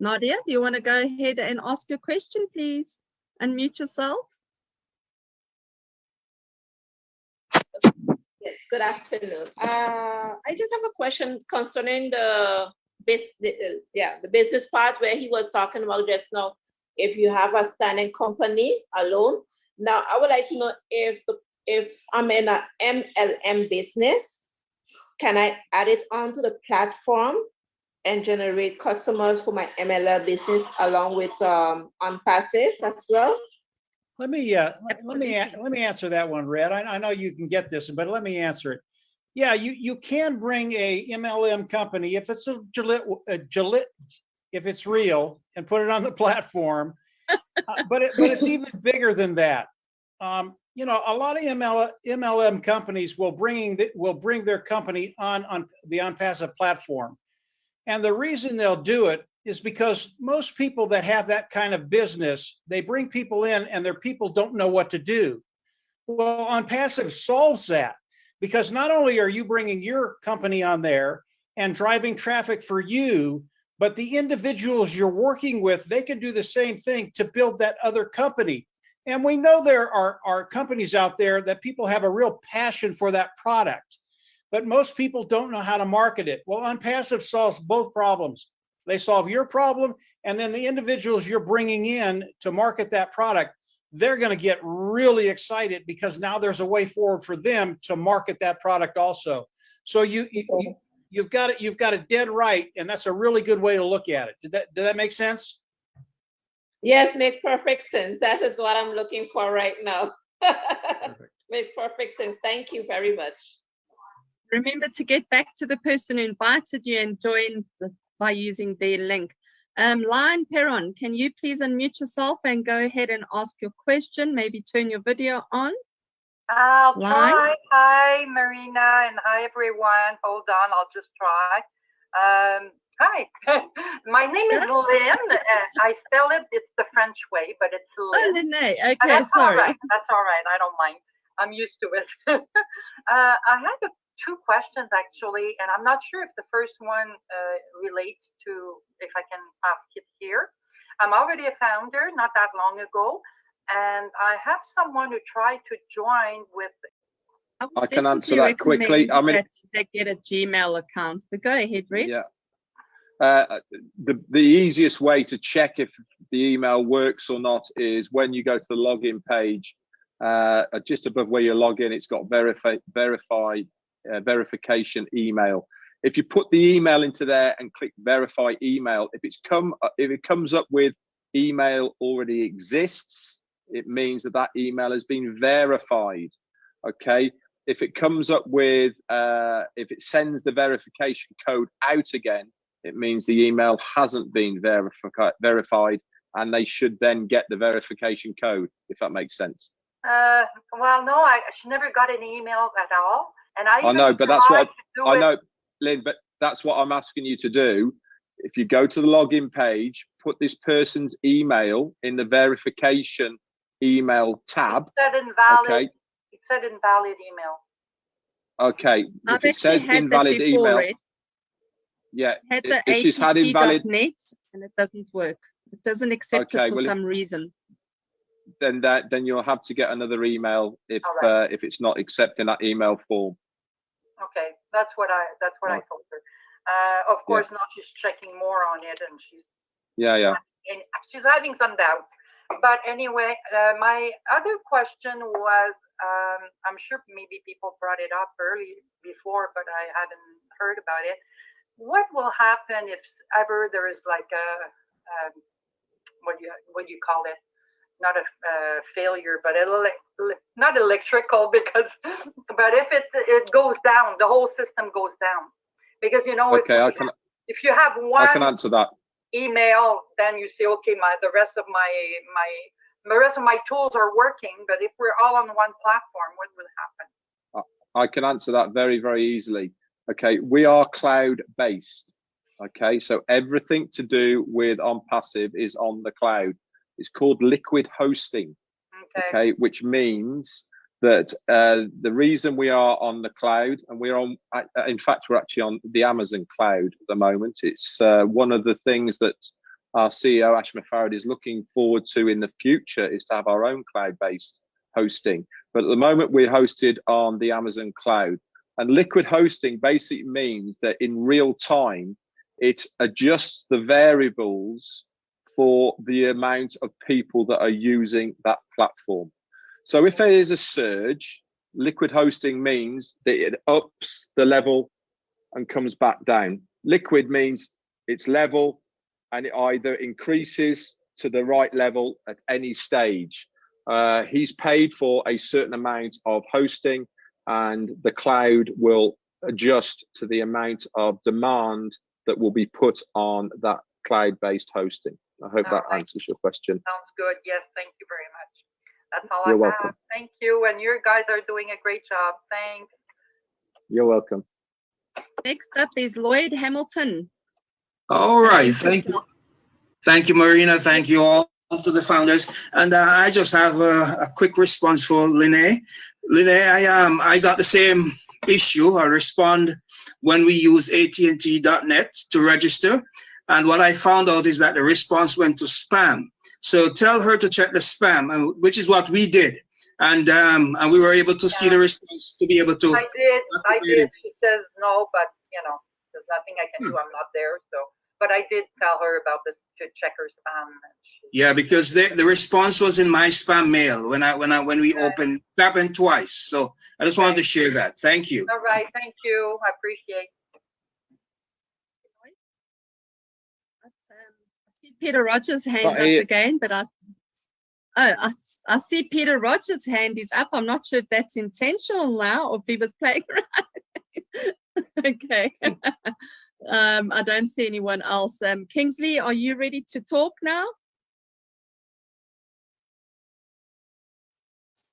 Nadia, do you want to go ahead and ask your question, please? Unmute yourself. Yes, good afternoon. I just have a question concerning the business part where he was talking about just now. If you have a standing company alone, now I would like to know if I'm in an MLM business, can I add it onto the platform and generate customers for my MLM business along with ONPASSIVE as well? Let me answer that one, Red. I know you can get this, but let me answer it. Yeah, you can bring a MLM company if it's a Gillette, if it's real, and put it on the platform. But it's even bigger than that. You know, a lot of MLM companies will bring their company on the ONPASSIVE platform. And the reason they'll do it is because most people that have that kind of business, they bring people in and their people don't know what to do. Well, ONPASSIVE solves that, because not only are you bringing your company on there and driving traffic for you, but the individuals you're working with, they can do the same thing to build that other company. And we know there are companies out there that people have a real passion for that product, but most people don't know how to market it. Well, ONPASSIVE solves both problems. They solve your problem, and then the individuals you're bringing in to market that product, they're going to get really excited because now there's a way forward for them to market that product also. So you've got it dead right, and that's a really good way to look at it. Did that make sense? Yes, makes perfect sense. That is what I'm looking for right now. Makes perfect sense. Thank you very much. Remember to get back to the person who invited you and join by using their link. Lion Perron, can you please unmute yourself and go ahead and ask your question? Maybe turn your video on. I'll try. Hi, Marina, and hi, everyone. Hold on, I'll just try. Hi, my name is Lynn. I spell it, it's the French way, but it's Lynn. Oh, Lynn, okay, that's sorry. All right. That's all right, I don't mind. I'm used to it. I have two questions, actually, and I'm not sure if the first one relates to, if I can ask it here. I'm already a founder, not that long ago, and I have someone who tried to join with. I can answer that quickly. I mean, they get a Gmail account, but go ahead, Red. Yeah. The easiest way to check if the email works or not is when you go to the login page, just above where you log in, it's got verification email. If you put the email into there and click verify email, if it comes up with email already exists, it means that email has been verified. Okay. If it comes up with if it sends the verification code out again, it means the email hasn't been verified, and they should then get the verification code, if that makes sense. Well, no, she never got an email at all. And I know, but that's what I know, Lynn, but that's what I'm asking you to do. If you go to the login page, put this person's email in the verification email tab. It said invalid. Okay. It said invalid email. Okay. If it says invalid email, yeah. If she's had invalid .net and it doesn't work, it doesn't accept it for some reason. Then you'll have to get another email if it's not accepting that email form. Okay, that's what I told her. Of course, now she's checking more on it, and she's she's having some doubts. But anyway, my other question was, I'm sure maybe people brought it up before, but I haven't heard about it. What will happen if ever there is like a what do you call it? Not a failure, but not electrical, because but if it goes down, the whole system goes down. Because you know, Okay, if you have I one can answer that. email, then you say, okay, the rest of my tools are working. But if we're all on one platform, what will happen? I can answer that very, very easily. Okay, we are cloud based. Okay, so everything to do with ONPASSIVE is on the cloud. It's called liquid hosting. Okay, which means that the reason we are on the cloud, and we're on, in fact, we're actually on the Amazon cloud at the moment. It's one of the things that our CEO, Ashma Farad, is looking forward to in the future, is to have our own cloud-based hosting. But at the moment, we're hosted on the Amazon cloud. And liquid hosting basically means that in real time, it adjusts the variables for the amount of people that are using that platform. So if there is a surge, liquid hosting means that it ups the level and comes back down. Liquid means it's level and it either increases to the right level at any stage. He's paid for a certain amount of hosting, and the cloud will adjust to the amount of demand that will be put on that cloud-based hosting. I hope that answers your question. Sounds good. Yes, thank you very much. That's all You're I welcome. have. Thank you. And you guys are doing a great job. Thanks. You're welcome. Next up is Lloyd Hamilton. All right. Thank you. Thank you, Marina. Thank you all to the founders. And I just have a quick response for Lene. Lene, I got the same issue. I respond when we use AT&T.net to register. And what I found out is that the response went to spam. So tell her to check the spam, which is what we did. And we were able to see the response to be able to. I did. She says no, but you know, there's nothing I can do. I'm not there. So, but I did tell her about this to check her spam. Yeah, because the response was in my spam mail when we opened. It happened twice. So I just wanted to share that. Thank you. All right. Thank you. I appreciate. I see Peter Rogers' hands up again, but I see Peter Rogers' hand is up. I'm not sure if that's intentional now or if he was playing around. Okay. I don't see anyone else. Kingsley, are you ready to talk now?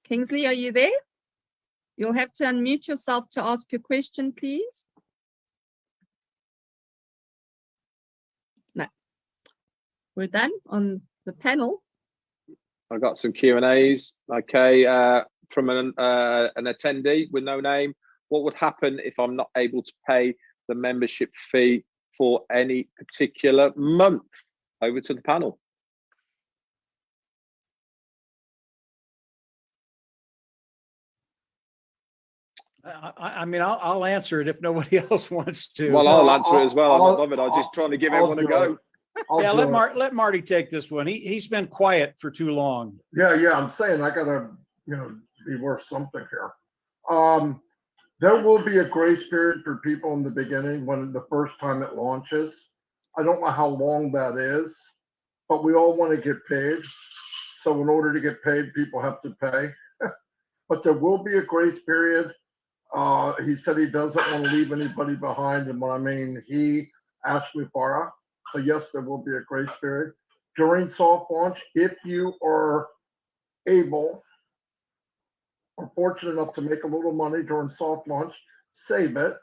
Kingsley, are you there? You'll have to unmute yourself to ask your question, please. No. We're done on the panel. I got some Q&As. Okay, from an attendee with no name. What would happen if I'm not able to pay the membership fee for any particular month? Over to the panel. I mean, I'll answer it if nobody else wants to. Well, I'll answer it as well. I love it. I'm just trying to give everyone a go. Yeah, let Marty take this one. He's been quiet for too long. Yeah, I'm saying I gotta, be worth something here. There will be a grace period for people in the beginning when the first time it launches. I don't know how long that is, but we all want to get paid. So in order to get paid, people have to pay. But there will be a grace period. He said he doesn't want to leave anybody behind, and when I mean he, Ashley Farah. So yes, there will be a grace period during soft launch. If you are able or fortunate enough to make a little money during soft launch, save it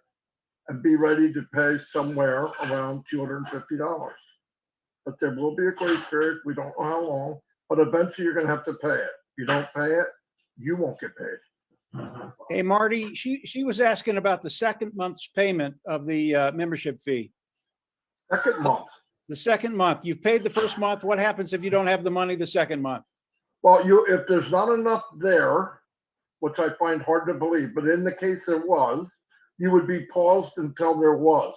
and be ready to pay somewhere around $250. But there will be a grace period. We don't know how long, but eventually you're going to have to pay it. If you don't pay it, you won't get paid. Hey, Marty, she was asking about the second month's payment of the membership fee. Second month. The second month. You've paid the first month. What happens if you don't have the money the second month? Well, if there's not enough there, which I find hard to believe, but in the case there was, you would be paused until there was.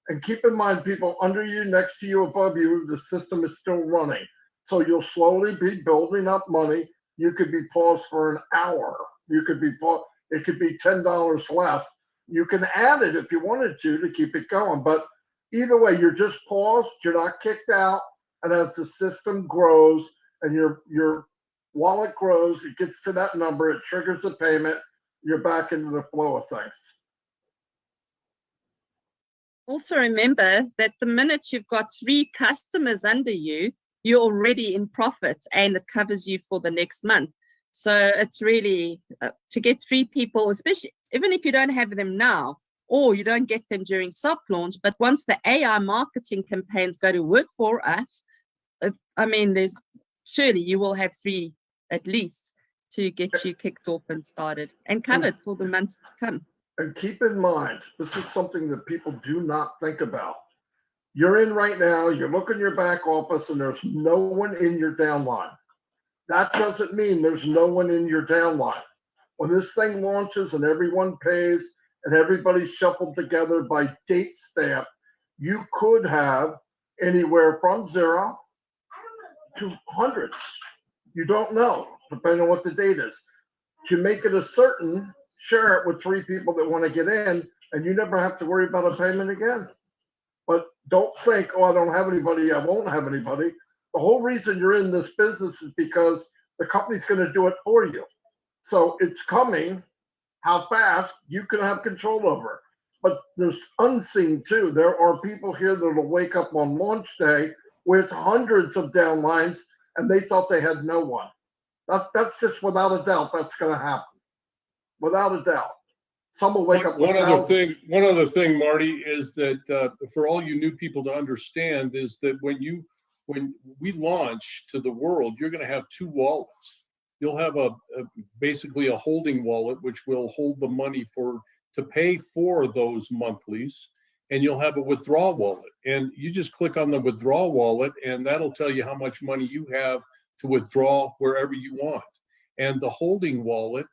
And keep in mind, people under you, next to you, above you, the system is still running. So you'll slowly be building up money. You could be paused for an hour. You could be paused. It could be $10 less. You can add it if you wanted to keep it going. But either way, you're just paused. You're not kicked out. And as the system grows and your wallet grows, it gets to that number, it triggers the payment, you're back into the flow of things. Also remember that the minute you've got 3 customers under you, you're already in profit and it covers you for the next month. So it's really to get 3 people, especially even if you don't have them now or you don't get them during soft launch, but once the AI marketing campaigns go to work for us, I mean, surely you will have 3 at least to get you kicked off and started and covered for the months to come. And keep in mind, this is something that people do not think about. You're in right now, you're looking your back office, and there's no one in your downline. That doesn't mean there's no one in your downline. When this thing launches and everyone pays and everybody's shuffled together by date stamp, you could have anywhere from 0 to hundreds. You don't know, depending on what the date is. To make it a certain, share it with 3 people that want to get in, and you never have to worry about a payment again. But don't think, oh, I don't have anybody, I won't have anybody. The whole reason you're in this business is because the company's going to do it for you. So it's coming. How fast you can have control over. But there's unseen too. There are people here that will wake up on launch day with hundreds of downlines, and they thought they had no one. That's just without a doubt. That's going to happen. Without a doubt. Some will wake up. One other thing, Marty, is that for all you new people to understand is that when we launch to the world, you're going to have 2 wallets. You'll have basically a holding wallet, which will hold the money to pay for those monthlies, and you'll have a withdrawal wallet. And you just click on the withdrawal wallet, and that'll tell you how much money you have to withdraw wherever you want. And the holding wallet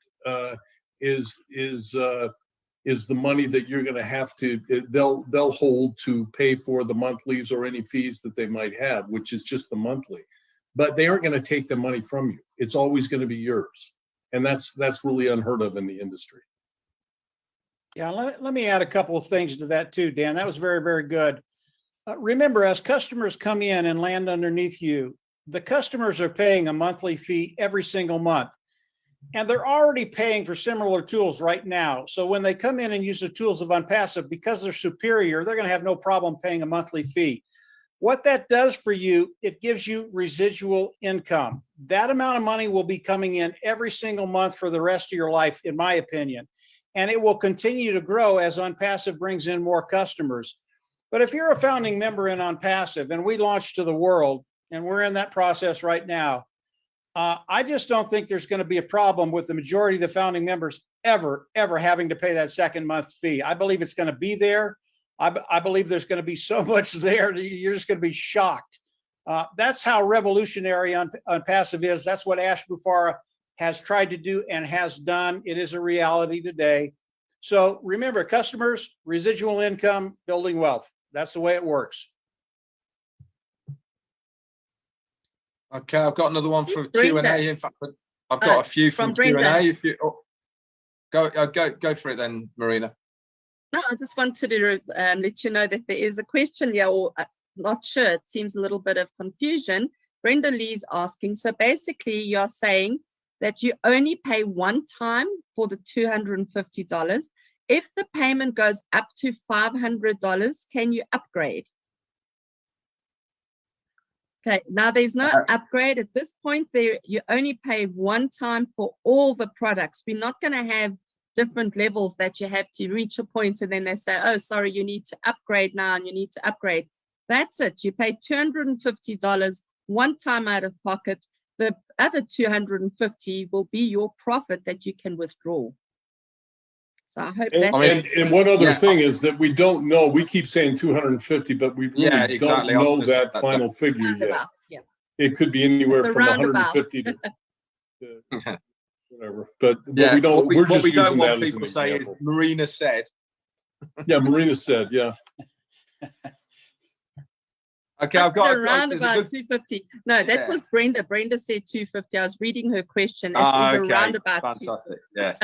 is the money that you're going to have to they'll hold to pay for the monthlies or any fees that they might have, which is just the monthly. But they aren't going to take the money from you. It's always going to be yours, and that's really unheard of in the industry. Yeah, let me add a couple of things to that too, Dan. That was very, very good. Remember, as customers come in and land underneath you, the customers are paying a monthly fee every single month. And they're already paying for similar tools right now. So when they come in and use the tools of ONPASSIVE, because they're superior, they're going to have no problem paying a monthly fee. What that does for you, it gives you residual income. That amount of money will be coming in every single month for the rest of your life, in my opinion. And it will continue to grow as ONPASSIVE brings in more customers. But if you're a founding member in ONPASSIVE and we launch to the world, and we're in that process right now, I just don't think there's going to be a problem with the majority of the founding members ever having to pay that second month fee. I believe it's going to be there. I believe there's going to be so much there that you're just going to be shocked. That's how revolutionary ONPASSIVE is. That's what Ash Bufara has tried to do and has done. It is a reality today. So remember, customers, residual income, building wealth. That's the way it works. Okay, I've got another one from Q&A. In fact, I've got a few from Q&A. If you go for it then, Marina. No, I just wanted to let you know that there is a question here, or not sure. It seems a little bit of confusion. Brenda Lee's asking. So basically, you're saying that you only pay one time for the $250. If the payment goes up to $500, can you upgrade? Okay, now there's no upgrade at this point. There, you only pay one time for all the products. We're not going to have different levels that you have to reach a point and then they say, oh, sorry, you need to upgrade now and you need to upgrade. That's it. You pay $250 one time out of pocket. The other $250 will be your profit that you can withdraw. So I hope that. And one other thing is that we don't know. We keep saying 250, but we really don't know that final figure yet. Yeah. It could be anywhere from 150 to whatever. But we don't. We're just using that as an example. Marina said. Yeah, Marina said. Yeah. Okay, I've got a roundabout 250. No, that was Brenda. Brenda said 250. I was reading her question. It is a roundabout. Fantastic. Yeah.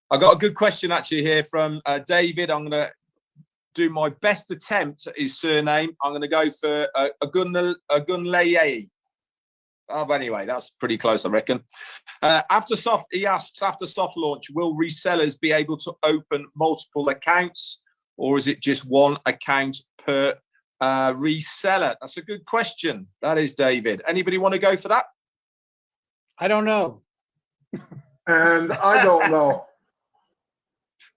I got a good question actually here from David. I'm going to do my best attempt at his surname. I'm going to go for Agunleye. But anyway, that's pretty close, I reckon. He asks, after soft launch, will resellers be able to open multiple accounts, or is it just one account per reseller? That's a good question. That is, David. Anybody want to go for that? I don't know. And I don't know.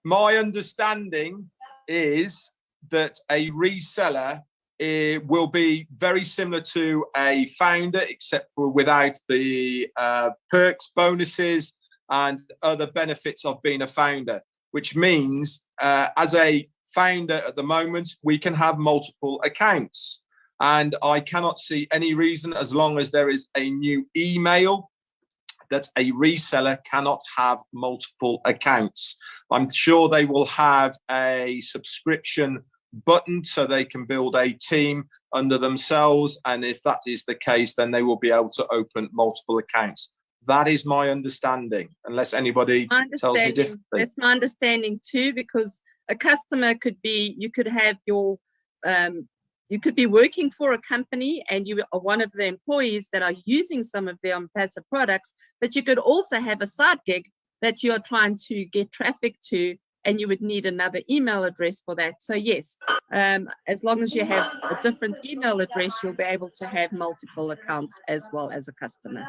My understanding is that a reseller will be very similar to a founder, except for without the perks, bonuses, and other benefits of being a founder, which means as a founder at the moment, we can have multiple accounts. And I cannot see any reason, as long as there is a new email, that a reseller cannot have multiple accounts. I'm sure they will have a subscription button so they can build a team under themselves. And if that is the case, then they will be able to open multiple accounts. That is my understanding, unless anybody tells me differently. That's my understanding too, because a customer could be, you could have your, you could be working for a company and you are one of the employees that are using some of their ONPASSIVE products, but you could also have a side gig that you are trying to get traffic to, and you would need another email address for that. So yes, as long as you have a different email address, you'll be able to have multiple accounts as well as a customer.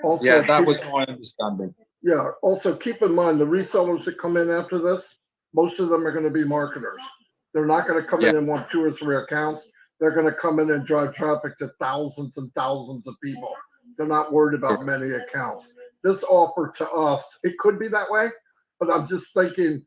Also, yeah, that was my understanding. Yeah, also keep in mind the resellers that come in after this, most of them are going to be marketers. They're not going to come in and want 2 or 3 accounts. They're going to come in and drive traffic to thousands and thousands of people. They're not worried about many accounts. This offer to us, it could be that way, but I'm just thinking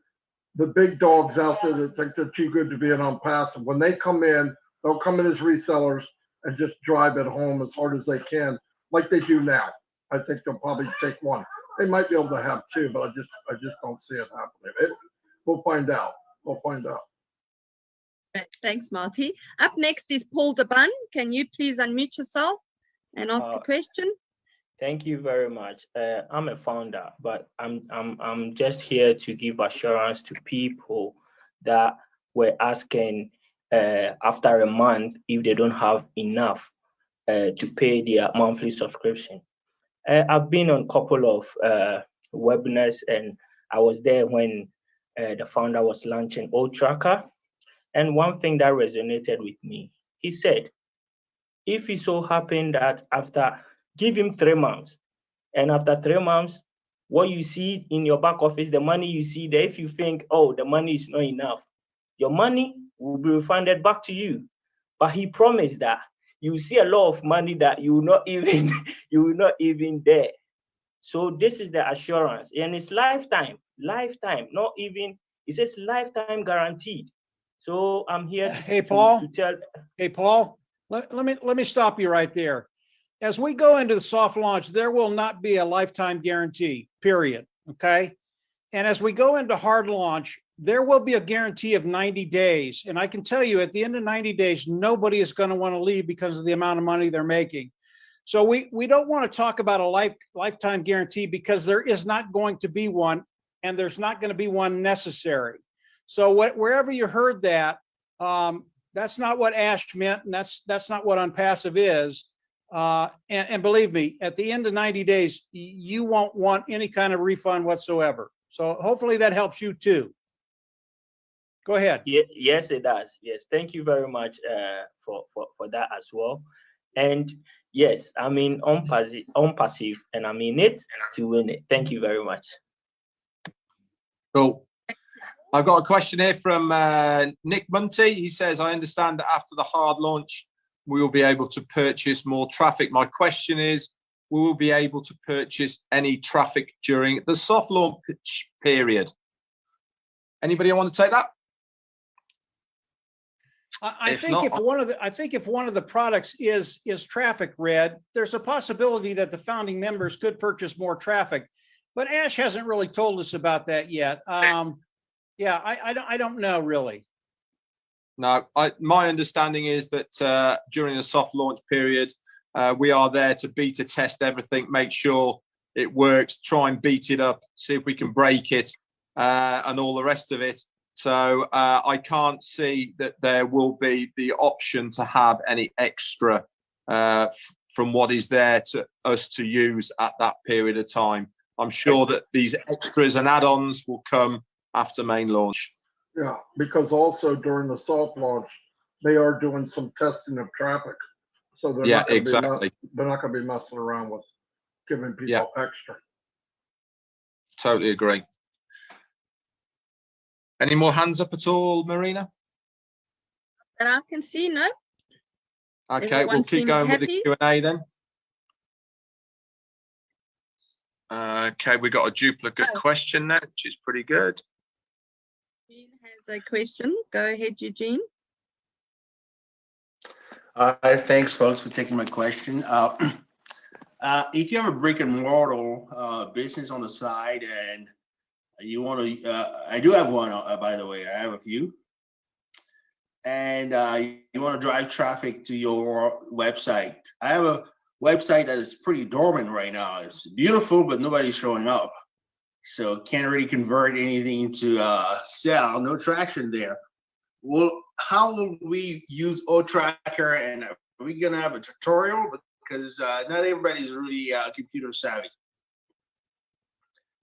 the big dogs out there that think they're too good to be an ONPASSIVE, when they come in, they'll come in as resellers and just drive it home as hard as they can, like they do now. I think they'll probably take 1. They might be able to have 2, but I just don't see it happening. We'll find out. We'll find out. Thanks, Marty. Up next is Paul DeBun. Can you please unmute yourself and ask a question? Thank you very much. I'm a founder, but I'm just here to give assurance to people that were asking after a month if they don't have enough to pay their monthly subscription. I've been on a couple of webinars, and I was there when the founder was launching Old Tracker. And one thing that resonated with me, he said, if it so happened that after, give him 3 months, and after 3 months, what you see in your back office, the money you see there, if you think, oh, the money is not enough, your money will be refunded back to you. But he promised that you see a lot of money that you will not even dare. So this is the assurance, and it's lifetime, not even, it says lifetime guaranteed. So I'm here. Hey, Paul. To tell. Hey, Paul. Let me stop you right there. As we go into the soft launch, there will not be a lifetime guarantee, period. Okay. And as we go into hard launch, there will be a guarantee of 90 days. And I can tell you at the end of 90 days, nobody is going to want to leave because of the amount of money they're making. So we don't want to talk about a lifetime guarantee, because there is not going to be one, and there's not going to be one necessary. So wherever you heard that, that's not what Ash meant, and that's not what ONPASSIVE is. And believe me, at the end of 90 days, you won't want any kind of refund whatsoever. So hopefully that helps you too. Go ahead. Yes, it does. Yes, thank you very much for that as well. And yes, I mean ONPASSIVE, and I mean it to win it. Thank you very much. Cool. I've got a question here from Nick Munty. He says, I understand that after the hard launch, we will be able to purchase more traffic. My question is, we will be able to purchase any traffic during the soft launch period? Anybody want to take that? I think if one of the products is traffic red, there's a possibility that the founding members could purchase more traffic. But Ash hasn't really told us about that yet. Yeah, I don't know really. No, my understanding is that during the soft launch period, we are there to beta test everything, make sure it works, try and beat it up, see if we can break it, and all the rest of it. So I can't see that there will be the option to have any extra from what is there to us to use at that period of time. I'm sure that these extras and add-ons will come after main launch. Yeah, because also during the soft launch, they are doing some testing of traffic. So they're Yeah, not going to be exactly. they're not going to be messing around with giving people Yeah. extra. Totally agree. Any more hands up at all, Marina? That I can see, no? Okay, Everyone we'll keep seems going with the happy. Q&A then. Okay, we got a duplicate question there, which is pretty good. Eugene has a question. Go ahead, Eugene. Thanks, folks, for taking my question. If you have a brick and mortar business on the side and you want to, I do have one, by the way, I have a few. And you want to drive traffic to your website. I have a website that is pretty dormant right now. It's beautiful, but nobody's showing up. So can't really convert anything to sell, no traction there. Well, how will we use O-Tracker, and are we gonna have a tutorial? Because not everybody's really computer savvy.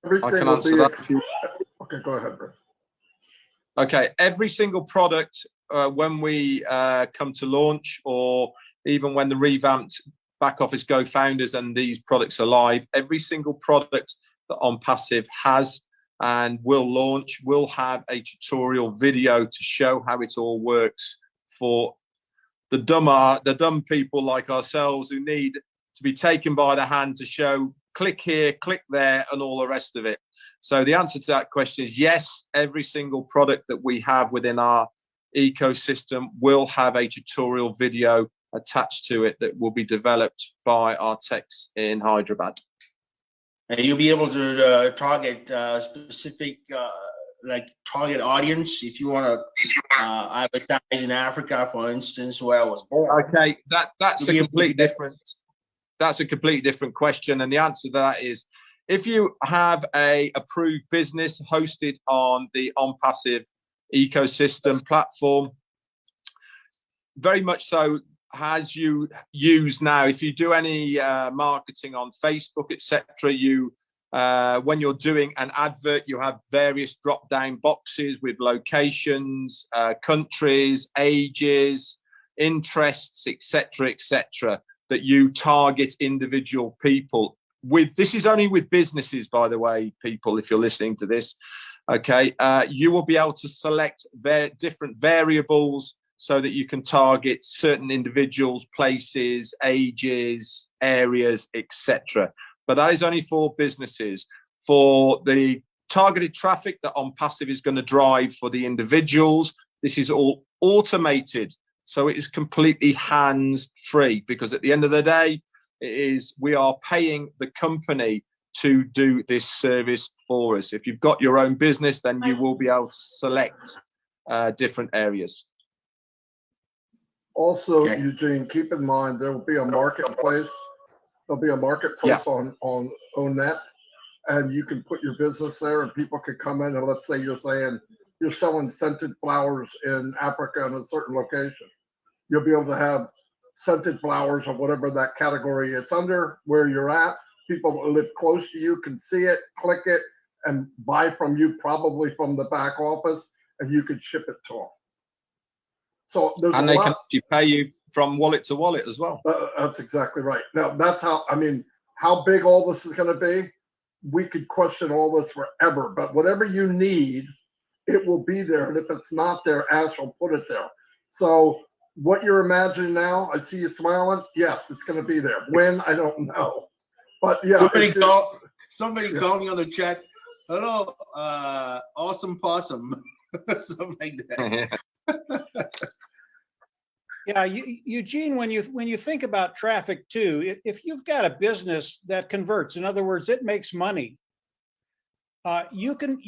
Everything I can will answer be that. Okay, go ahead, Bruce. Okay, every single product when we come to launch, or even when the revamped back office Go founders and these products are live, every single product that ONPASSIVE has and will launch will have a tutorial video to show how it all works for the dumb people like ourselves who need to be taken by the hand to show, click here, click there, and all the rest of it. So the answer to that question is yes, every single product that we have within our ecosystem will have a tutorial video attached to it that will be developed by our techs in Hyderabad. And you'll be able to target specific, like target audience if you want to advertise in Africa, for instance, where I was born. Okay, that's a completely different. That's a completely different question, and the answer to that is, if you have a approved business hosted on the ONPASSIVE ecosystem platform, very much so as you use now, if you do any marketing on Facebook, etc., you when you're doing an advert, you have various drop-down boxes with locations, countries, ages, interests, etc., etc., that you target individual people with. This is only with businesses, by the way, people, if you're listening to this. Okay, you will be able to select different variables so that you can target certain individuals, places, ages, areas, etc. But that is only for businesses. For the targeted traffic that ONPASSIVE is going to drive for the individuals, this is all automated. So it is completely hands-free, because at the end of the day, we are paying the company to do this service for us. If you've got your own business, then you will be able to select different areas. Also, okay, Eugene, keep in mind there will be a marketplace. There'll be a marketplace on ONET, and you can put your business there, and people can come in, and let's say you're saying you're selling scented flowers in Africa in a certain location. You'll be able to have scented flowers or whatever that category it's under where you're at. People who live close to you can see it, click it, and buy from you, probably from the back office, and you can ship it to them. So there's and a they lot. can actually pay you from wallet to wallet as well. That's exactly right. Now that's how, I mean, how big all this is going to be, we could question all this forever, but whatever you need, it will be there. And if it's not there, Ash will put it there. So what you're imagining now, I see you smiling. Yes, it's going to be there. When, I don't know. But yeah. Somebody called me on the chat. Hello, awesome possum. Something like that. Yeah, Eugene, when you think about traffic too, if you've got a business that converts, in other words, it makes money, you can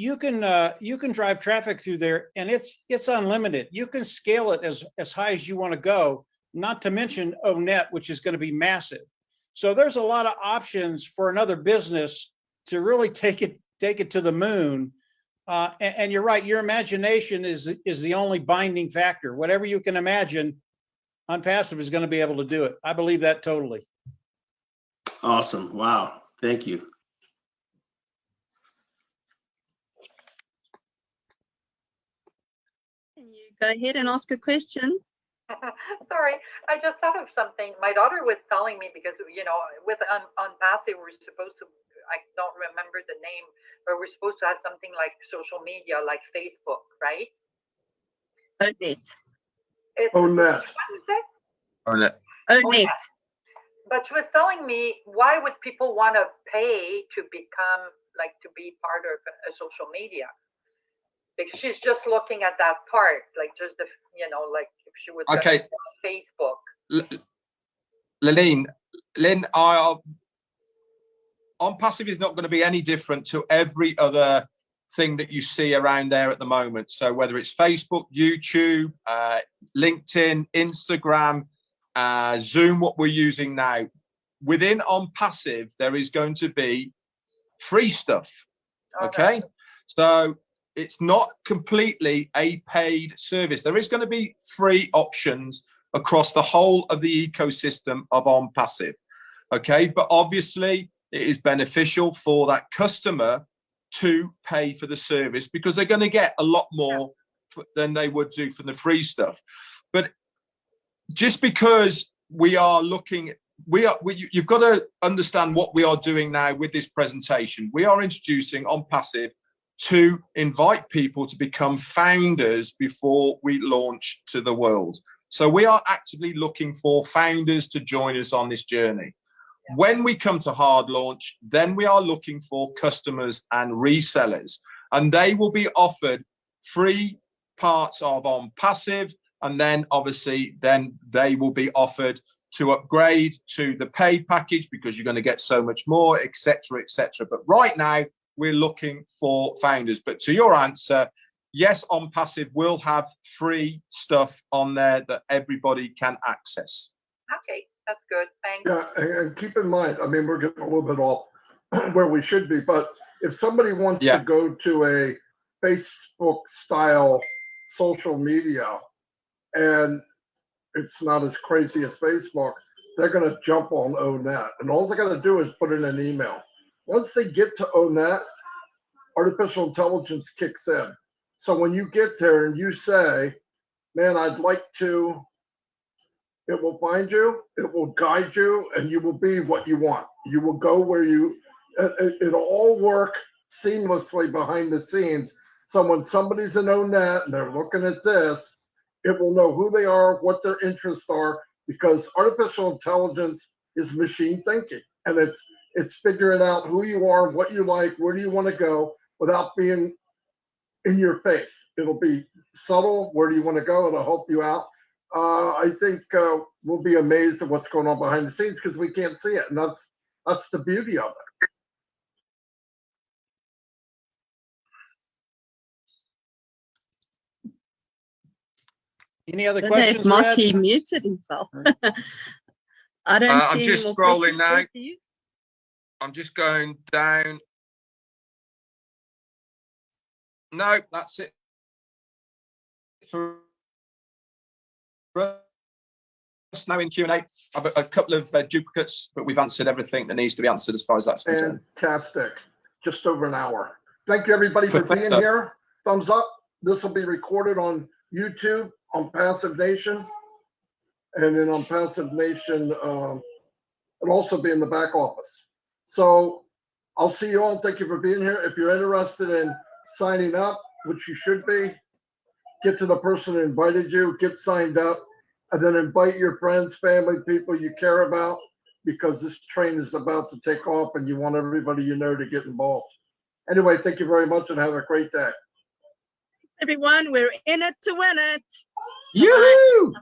drive traffic through there, and it's unlimited. You can scale it as high as you want to go. Not to mention ONET, which is going to be massive. So there's a lot of options for another business to really take it to the moon. And you're right, your imagination is the only binding factor. Whatever you can imagine, ONPASSIVE is going to be able to do it. I believe that totally. Awesome. Wow. Thank you. Go ahead and ask a question. Sorry, I just thought of something. My daughter was telling me because with ONPASSIVE we're supposed to. I don't remember the name, but we're supposed to have something like social media, like Facebook, right? ONET. ONET. ONET. But she was telling me, why would people want to pay to become to be part of a social media? Because she's just looking at that part, like just the if she was okay on Facebook. Lynn, ONPASSIVE is not going to be any different to every other thing that you see around there at the moment. So whether it's Facebook, YouTube, LinkedIn, Instagram, Zoom, what we're using now, within ONPASSIVE, there is going to be free stuff. Okay. So it's not completely a paid service. There is going to be free options across the whole of the ecosystem of ONPASSIVE. Okay. But obviously it is beneficial for that customer to pay for the service because they're going to get a lot more than they would do for the free stuff. But just because we are looking, you've got to understand what we are doing now with this presentation. We are introducing ONPASSIVE to invite people to become founders before we launch to the world. So we are actively looking for founders to join us on this journey. When we come to hard launch, then we are looking for customers and resellers, and they will be offered free parts of ONPASSIVE, and then obviously then they will be offered to upgrade to the pay package because you're going to get so much more, etc., etc. But right now we're looking for founders. But to your answer, yes, ONPASSIVE will have free stuff on there that everybody can access. Okay. That's good. Thank you. Yeah, and keep in mind, I mean, we're getting a little bit off where we should be, but if somebody wants to go to a Facebook style social media and it's not as crazy as Facebook, they're going to jump on ONET. And all they got to do is put in an email. Once they get to ONET, artificial intelligence kicks in. So when you get there and you say, man, I'd like to, it will find you, it will guide you, and you will be what you want. You will go where it'll all work seamlessly behind the scenes. So when somebody's in ONET and they're looking at this, it will know who they are, what their interests are, because artificial intelligence is machine thinking. And it's figuring out who you are, what you like, where do you want to go without being in your face. It'll be subtle. Where do you want to go? It'll help you out. I think we'll be amazed at what's going on behind the scenes because we can't see it, and that's the beauty of it. Any other questions? Marty muted himself. I don't see I'm just more scrolling questions now. for you. I'm just going down. No, that's it for us now in Q&A. I've a couple of duplicates, but we've answered everything that needs to be answered as far as that's concerned. Fantastic. Just over an hour. Thank you, everybody, for being here. Thumbs up. This will be recorded on YouTube, on Passive Nation, and then on Passive Nation, it'll also be in the back office. So I'll see you all. Thank you for being here. If you're interested in signing up, which you should be, get to the person who invited you, get signed up, and then invite your friends, family, people you care about, because this train is about to take off and you want everybody you know to get involved. Anyway, thank you very much and have a great day. Everyone, we're in it to win it. Yoo-hoo!